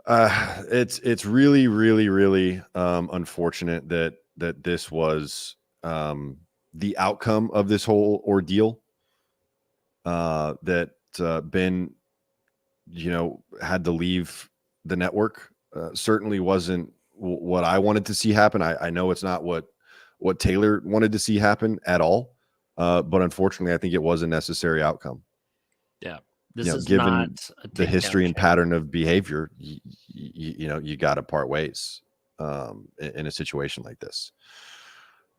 it's really, really, really unfortunate that this was the outcome of this whole ordeal. That Ben, had to leave the network. Certainly wasn't what I wanted to see happen. I know it's not what what Taylor wanted to see happen at all. But unfortunately, I think it was a necessary outcome. Yeah. This is given not a the history and channel. pattern of behavior, you got to part ways in a situation like this.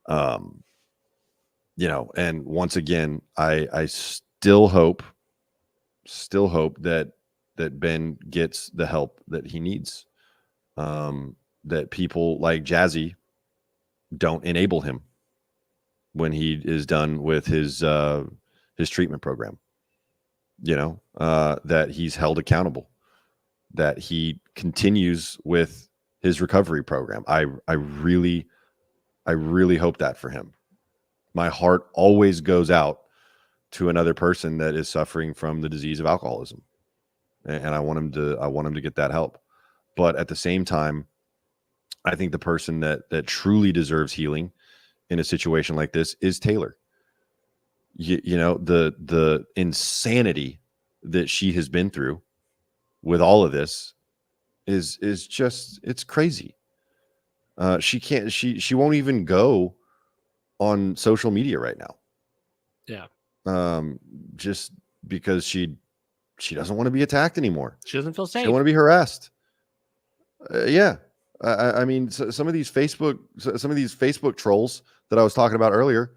And once again, I still hope that Ben gets the help that he needs. That people like Jazzy don't enable him when he is done with his treatment program. That he's held accountable, that he continues with his recovery program. I really hope that for him. My heart always goes out to another person that is suffering from the disease of alcoholism, and I want him to get that help. But at the same time, I think the person that truly deserves healing in a situation like this is Taylor. The insanity that she has been through with all of this is just, it's crazy. She won't even go on social media right now. Yeah. Just because she doesn't want to be attacked anymore. She doesn't feel safe. She don't want to be harassed. Yeah. I mean, some of these Facebook trolls that I was talking about earlier,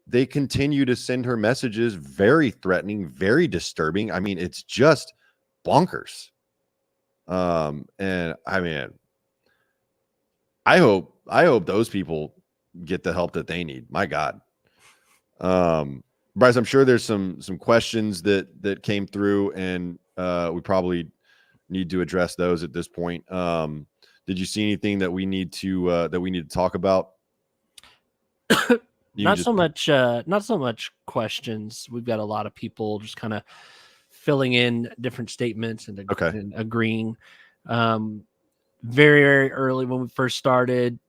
they continue to send her messages, very threatening, very disturbing. I mean, it's just bonkers. And I mean, I hope those people get the help that they need. My God. Bryce, I'm sure there's some questions that came through, and we probably need to address those at this point. Did you see anything that we need to talk about? Not so much questions. We've got a lot of people just kind of filling in different statements and agreeing. Very, very early when we first started,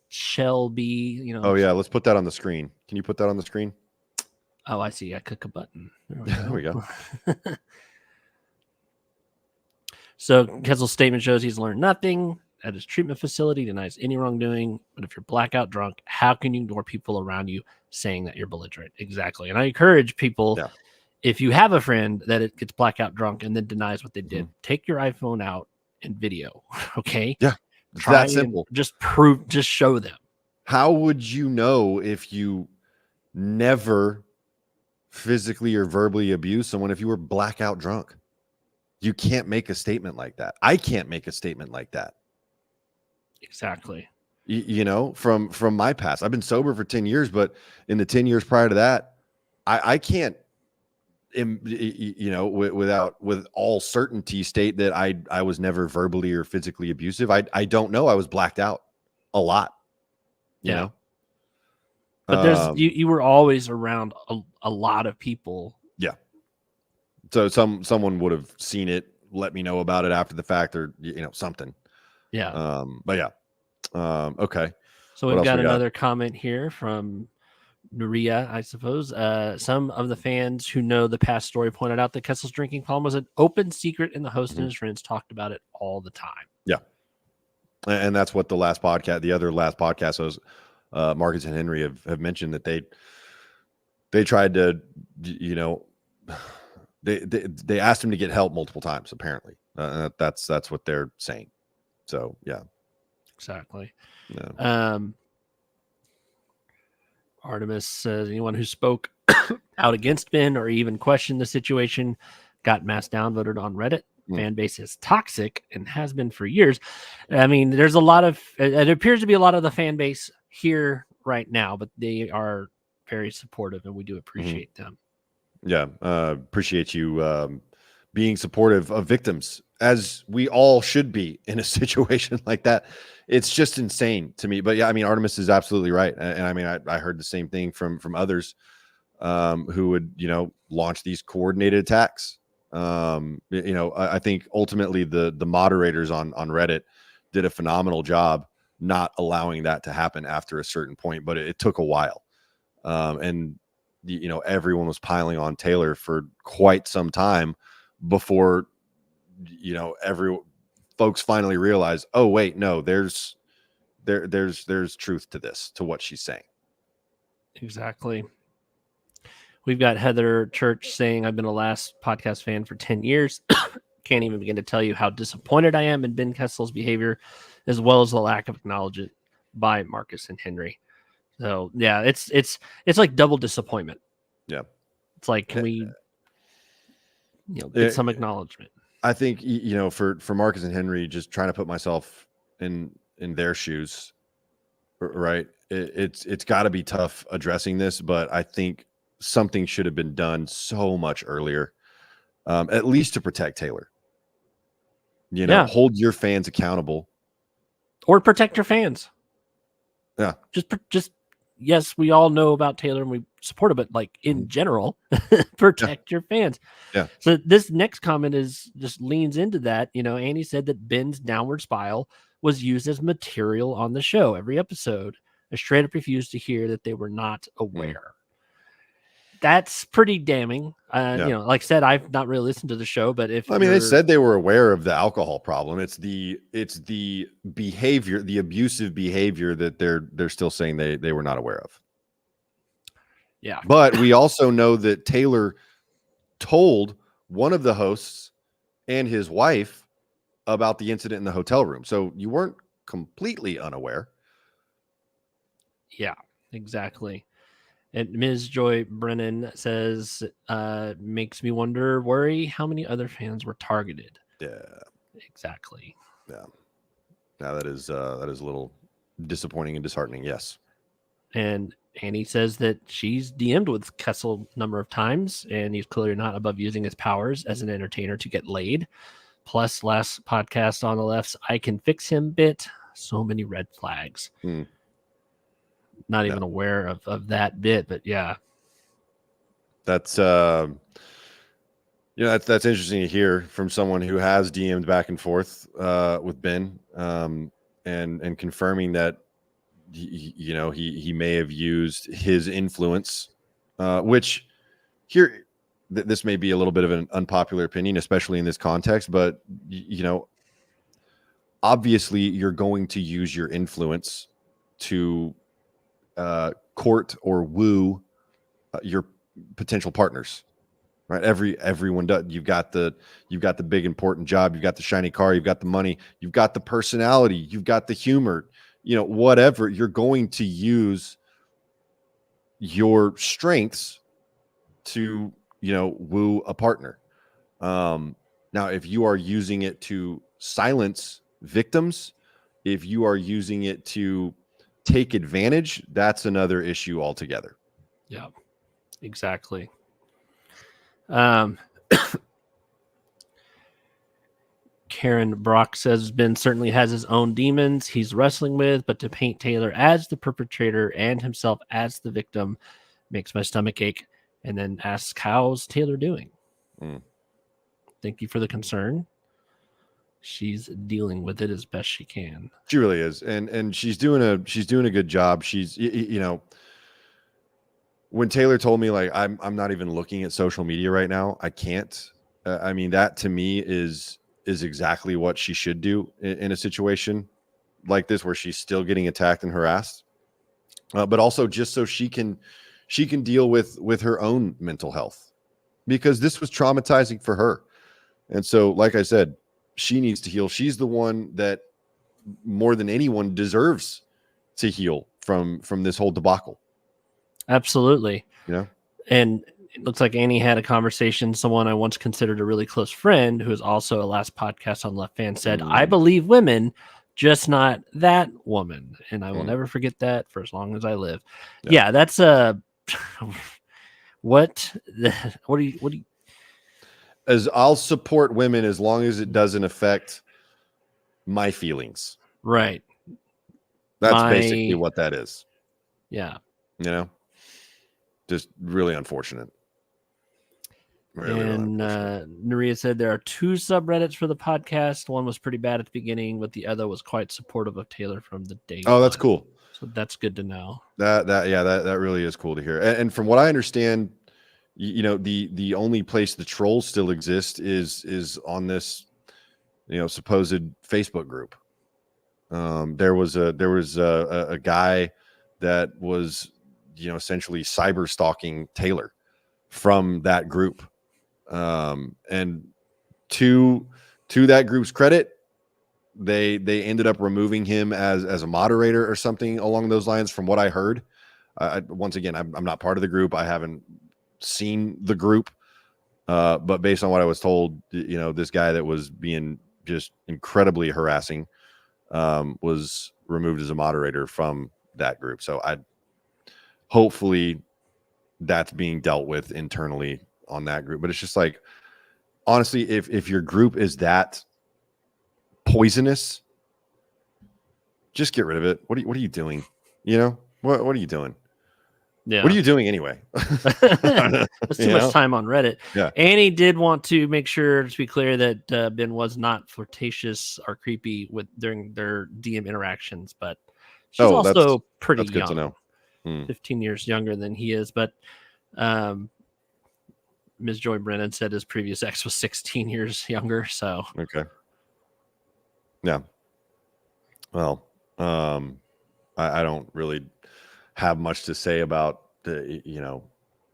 Shelby, Oh yeah, let's put that on the screen. Can you put that on the screen? Oh, I see. I click a button. There we go. So Kessel's statement shows he's learned nothing at his treatment facility, denies any wrongdoing. But if you're blackout drunk, how can you ignore people around you saying that you're belligerent? Exactly. And I encourage people, if you have a friend that it gets blackout drunk and then denies what they did, take your iPhone out and video. Okay. Yeah. Try that simple. Just show them. How would you know if you never physically or verbally abuse someone if you were blackout drunk? You can't make a statement like that. I can't make a statement like that. Exactly. From my past, I've been sober for 10 years, but in the 10 years prior to that, I can't, with all certainty state that I was never verbally or physically abusive. I don't know. I was blacked out a lot, you know? But you were always around a lot of people. Yeah. So someone would have seen it, let me know about it after the fact, or something. Yeah. But yeah. Okay. So we've got another comment here from Nuria, I suppose. Some of the fans who know the past story pointed out that Kessel's drinking problem was an open secret, and the host and his friends talked about it all the time. Yeah. And that's what the other last podcast hosts, Marcus and Henry have mentioned, that they tried to, they asked him to get help multiple times, apparently. That's what they're saying. So yeah, exactly. Yeah. Artemis says anyone who spoke out against Ben or even questioned the situation got mass downvoted on Reddit. Fan base is toxic and has been for years. I mean, there's it appears to be a lot of the fan base here right now, but they are very supportive, and we do appreciate them. Yeah. Appreciate you being supportive of victims, as we all should be in a situation like that. It's just insane to me. But yeah, I mean, Artemis is absolutely right. And I mean, I heard the same thing from others who would, launch these coordinated attacks. I think ultimately the moderators on Reddit did a phenomenal job not allowing that to happen after a certain point, but it took a while. And everyone was piling on Taylor for quite some time before, folks finally realized, oh wait, no, there's there's truth to this, to what she's saying. Exactly. We've got Heather Church saying, I've been a Last Podcast fan for 10 years. Can't even begin to tell you how disappointed I am in Ben Kessel's behavior, as well as the lack of acknowledgement by Marcus and Henry. So yeah, it's like double disappointment. Yeah. It's like, can we get some acknowledgement? I think, for Marcus and Henry, just trying to put myself in their shoes, right? It's got to be tough addressing this, but I think something should have been done so much earlier, at least to protect Taylor. Hold your fans accountable, or protect your fans. Yeah, just yes, we all know about Taylor and we support it, but like in general, protect your fans. Yeah. So this next comment just leans into that. Annie said that Ben's downward spiral was used as material on the show every episode. I straight up refused to hear that they were not aware. That's pretty damning. Like I said, I've not really listened to the show, but they said they were aware of the alcohol problem. It's the behavior, the abusive behavior that they're still saying they were not aware of. Yeah. But we also know that Taylor told one of the hosts and his wife about the incident in the hotel room. So you weren't completely unaware. Yeah, exactly. And Ms. Joy Brennan says, makes me worry how many other fans were targeted. Yeah, exactly. Yeah. Now that is a little disappointing and disheartening. Yes. And Annie says that she's DM'd with Kessel a number of times, and he's clearly not above using his powers as an entertainer to get laid. Plus, last podcast on the left's I can fix him bit. So many red flags. Not even aware of that bit, but yeah. That's that's interesting to hear from someone who has DM'd back and forth with Ben, and confirming that he may have used his influence, which here this may be a little bit of an unpopular opinion, especially in this context, but obviously you're going to use your influence to court or woo your potential partners, right? Everyone does. You've got the big important job, you've got the shiny car, you've got the money, you've got the personality, you've got the humor, whatever. You're going to use your strengths to woo a partner. Now if you are using it to silence victims, if you are using it to take advantage, that's another issue altogether. Yeah, exactly. Karen Brock says Ben certainly has his own demons he's wrestling with, but to paint Taylor as the perpetrator and himself as the victim makes my stomach ache. And then asks, how's Taylor doing? Thank you for the concern. She's dealing with it as best she can. She really is, and she's doing a good job. She's when Taylor told me like I'm not even looking at social media right now, I can't. That to me is exactly what she should do in a situation like this where she's still getting attacked and harassed, but also just so she can deal with her own mental health, because this was traumatizing for her. And so, like I said, she needs to heal. She's the one that more than anyone deserves to heal from this whole debacle. Absolutely. Yeah. And it looks like Annie had a conversation. Someone I once considered a really close friend, who is also a Last Podcast on Left fan, said, I believe women, just not that woman. And I will never forget that for as long as I live. Yeah, that's what do you as I'll support women as long as it doesn't affect my feelings. Right. That's basically what that is. Yeah. Just really unfortunate. Really unfortunate. Naria said there are 2 subreddits for the podcast. One was pretty bad at the beginning, but the other was quite supportive of Taylor from the day. Oh, that's cool. So that's good to know. That really is cool to hear. And from what I understand, the only place the trolls still exist is on this, supposed Facebook group. There was a guy that was, essentially cyber stalking Taylor from that group. And to that group's credit, they ended up removing him as a moderator or something along those lines, from what I heard. Once again, I'm not part of the group. I haven't seen the group, but based on what I was told, this guy that was being just incredibly harassing was removed as a moderator from that group. So hopefully that's being dealt with internally on that group. But it's just like, honestly, if your group is that poisonous, just get rid of it. What are you doing? What are you doing? Yeah. What are you doing anyway? That's too much time on Reddit. Yeah. Annie did want to make sure to be clear that Ben was not flirtatious or creepy during their DM interactions, but she's also pretty good young. to know. 15 years younger than he is, but Ms. Joy Brennan said his previous ex was 16 years younger. So okay. Yeah. Well, I don't really have much to say about the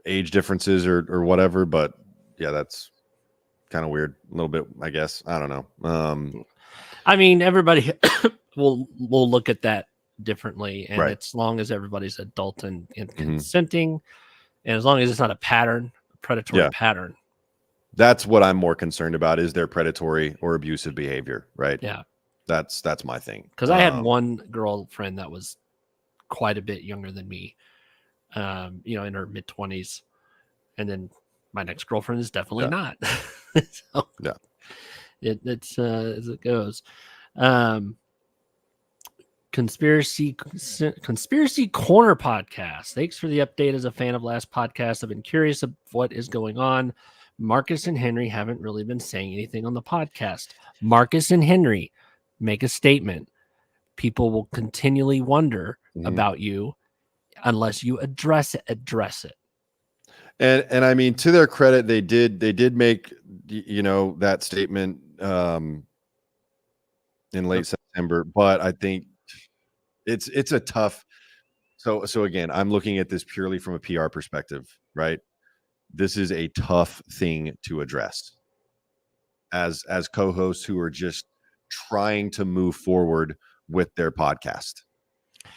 age differences or whatever, but yeah, that's kind of weird a little bit, I guess. I don't know. I mean, everybody will look at that differently, and right. as long as everybody's adult and consenting, and as long as it's not a predatory pattern. That's what I'm more concerned about, is their predatory or abusive behavior, right? Yeah. That's my thing. Because I had one girlfriend that was quite a bit younger than me, in her mid-20s, and then my next girlfriend is definitely not. So, yeah, it's as it goes. Conspiracy Corner podcast. Thanks for the update. As a fan of last podcast, I've been curious of what is going on. Marcus and Henry haven't really been saying anything on the podcast. Marcus and Henry, make a statement. People will continually wonder about you unless you address it. And I mean, to their credit, they did make that statement in late September, but I think it's a tough. So again, I'm looking at this purely from a PR perspective, right? This is a tough thing to address as co-hosts who are just trying to move forward with their podcast.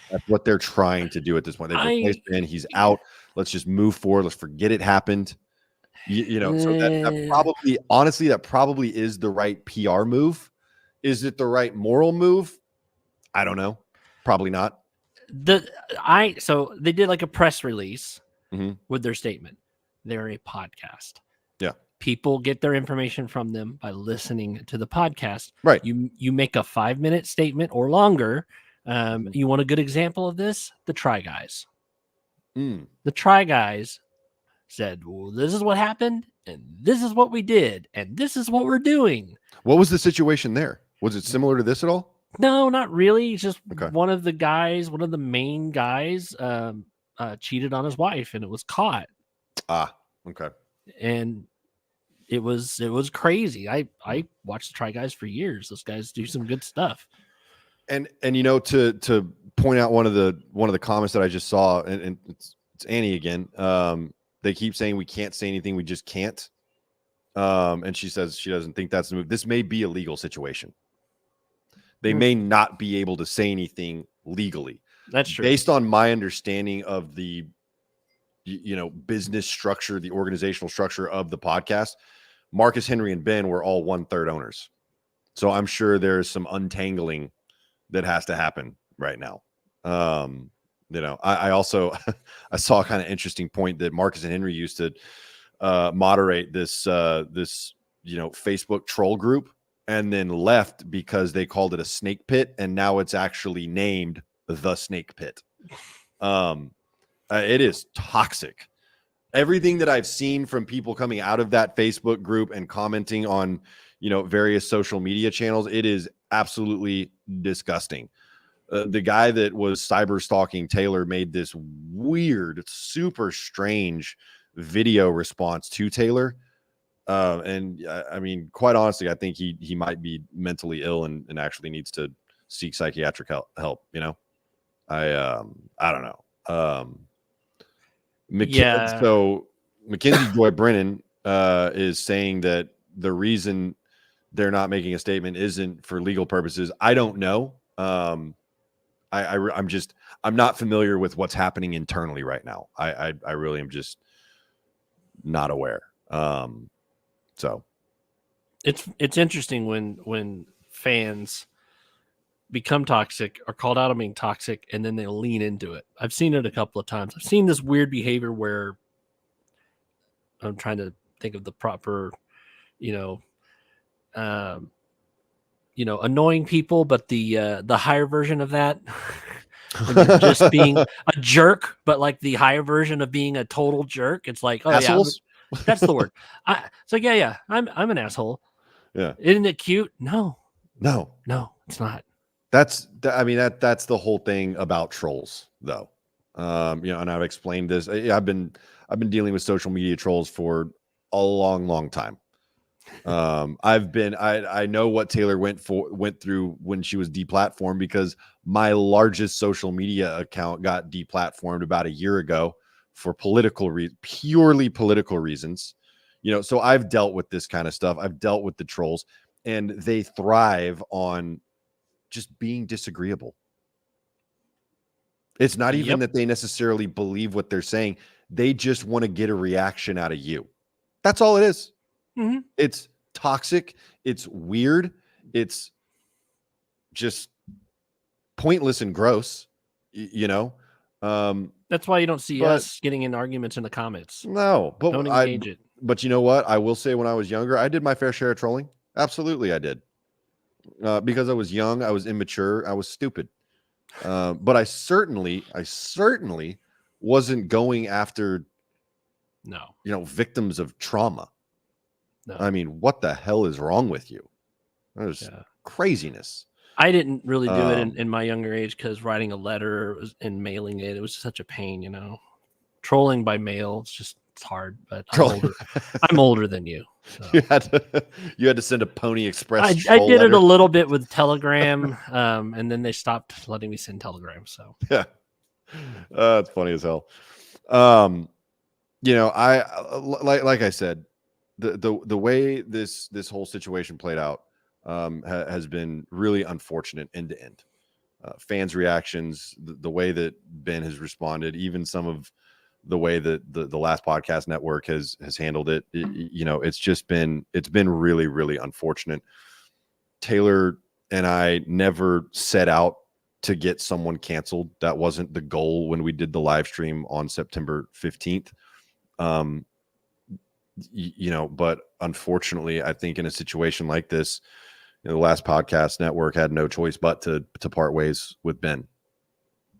That's what they're trying to do at this point. They've replaced Ben. He's out. Let's just move forward. Let's forget it happened. So that probably is the right PR move. Is it the right moral move? I don't know. Probably not. So they did like a press release with their statement. They're a podcast. Yeah. People get their information from them by listening to the podcast. Right. You make a 5-minute statement or longer. You want a good example of this? The Try Guys. The Try Guys said, well, this is what happened, and this is what we did, and this is what we're doing. What was the situation there? Was it similar to this at all? No, not really. It's just one of the main guys cheated on his wife, and it was caught. Okay. And it was crazy. I watched the Try Guys for years. Those guys do some good stuff. And to point out one of the comments that I just saw, and it's Annie again. They keep saying we can't say anything, we just can't. And she says she doesn't think that's the move. This may be a legal situation. They may not be able to say anything legally. That's true. Based on my understanding of the business structure, the organizational structure of the podcast, Marcus, Henry, and Ben were all 1/3 owners. So I'm sure there's some untangling that has to happen right now. I also I saw a kind of interesting point that Marcus and Henry used to moderate this Facebook troll group, and then left because they called it a snake pit, and now it's actually named the Snake Pit. It is toxic. Everything that I've seen from people coming out of that Facebook group and commenting on various social media channels, it is absolutely disgusting. The guy that was cyber stalking Taylor made this weird, super strange video response to Taylor. And I mean, quite honestly, I think he might be mentally ill and actually needs to seek psychiatric help. I don't know. Yeah. So Mackenzie Joy Brennan is saying that the reason they're not making a statement isn't for legal purposes. I don't know. I'm not familiar with what's happening internally right now. I really am just not aware. So it's interesting when fans become toxic or called out on being toxic, and then they lean into it. I've seen it a couple of times. I've seen this weird behavior where I'm trying to think of the proper, annoying people, but the higher version of that, when you're just being a jerk, but like the higher version of being a total jerk. It's like, oh assholes? yeah, that's the word. It's like, yeah, I'm an asshole. Yeah. Isn't it cute? No, it's not. That's the whole thing about trolls, though. And I've explained this. I've been dealing with social media trolls for a long time. I know what Taylor went through when she was deplatformed, because my largest social media account got deplatformed about a year ago for purely political reasons. So I've dealt with this kind of stuff. I've dealt with the trolls, and they thrive on just being disagreeable. It's not even that they necessarily believe what they're saying. They just want to get a reaction out of you. That's all it is. Mm-hmm. It's toxic. It's weird. It's just pointless and gross, That's why you don't see us getting in arguments in the comments. No, but don't engage it. But you know what? I will say, when I was younger, I did my fair share of trolling. Absolutely, I did. Because I was young, I was immature, I was stupid. But I certainly wasn't going after victims of trauma. No. I mean, what the hell is wrong with you? That was craziness. I didn't really do it in my younger age, because writing a letter and mailing it was such a pain, Trolling by mail, it's hard, but I'm older than you. So. You had to send a Pony Express. I did it a little bit with Telegram, and then they stopped letting me send telegrams. So yeah, it's funny as hell. I like I said, the way this whole situation played out has been really unfortunate end to end. Fans' reactions, the way that Ben has responded, even some of the way that the last podcast network has handled it, it's been really, really unfortunate. Taylor and I never set out to get someone canceled. That wasn't the goal when we did the live stream on September 15th. But unfortunately, I think in a situation like this, the last podcast network had no choice but to part ways with Ben.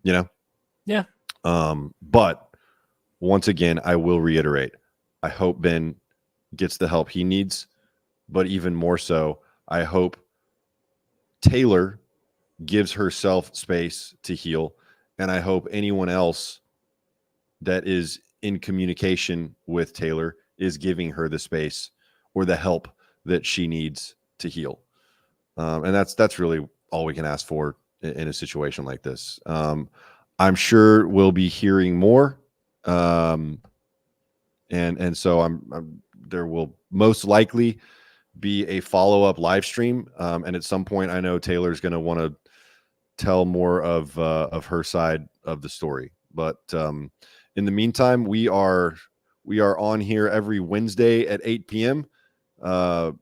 Yeah. But once again, I will reiterate, I hope Ben gets the help he needs, but even more so, I hope Taylor gives herself space to heal, and I hope anyone else that is in communication with Taylor is giving her the space or the help that she needs to heal. And that's really all we can ask for in a situation like this. I'm sure we'll be hearing more. And so there will most likely be a follow-up live stream. And at some point, I know Taylor's going to want to tell more of her side of the story. But in the meantime, we are on here every Wednesday at 8 p.m.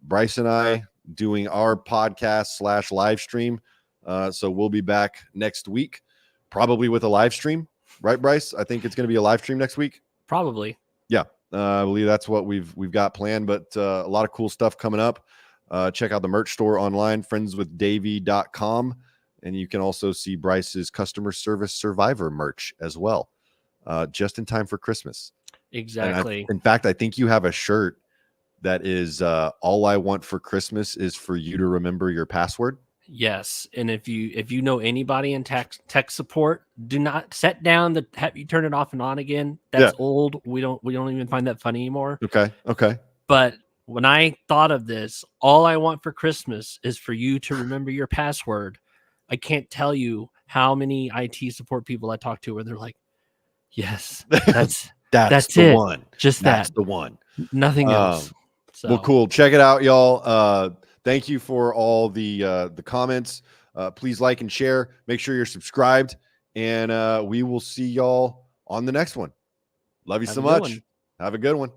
Bryce and I doing our podcast / live stream. So we'll be back next week, probably with a live stream. Right, Bryce? I think it's going to be a live stream next week. Probably. Yeah. I believe that's what we've got planned, but a lot of cool stuff coming up. Check out the merch store online, friendswithdavey.com. And you can also see Bryce's customer service survivor merch as well. Just in time for Christmas. Exactly. In fact, I think you have a shirt that is all I want for Christmas is for you to remember your password. Yes, and if you know anybody in tech support, do not set down the have you turn it off and on again. That's old. We don't even find that funny anymore. Okay. But when I thought of this, all I want for Christmas is for you to remember your password. I can't tell you how many IT support people I talk to where they're like, yes, that's the it. one. Just that's that. the one. Nothing else. So Well, cool. Check it out, y'all. Thank you for all the comments. Please like and share. Make sure you're subscribed, and we will see y'all on the next one. Love you so much. Have a good one.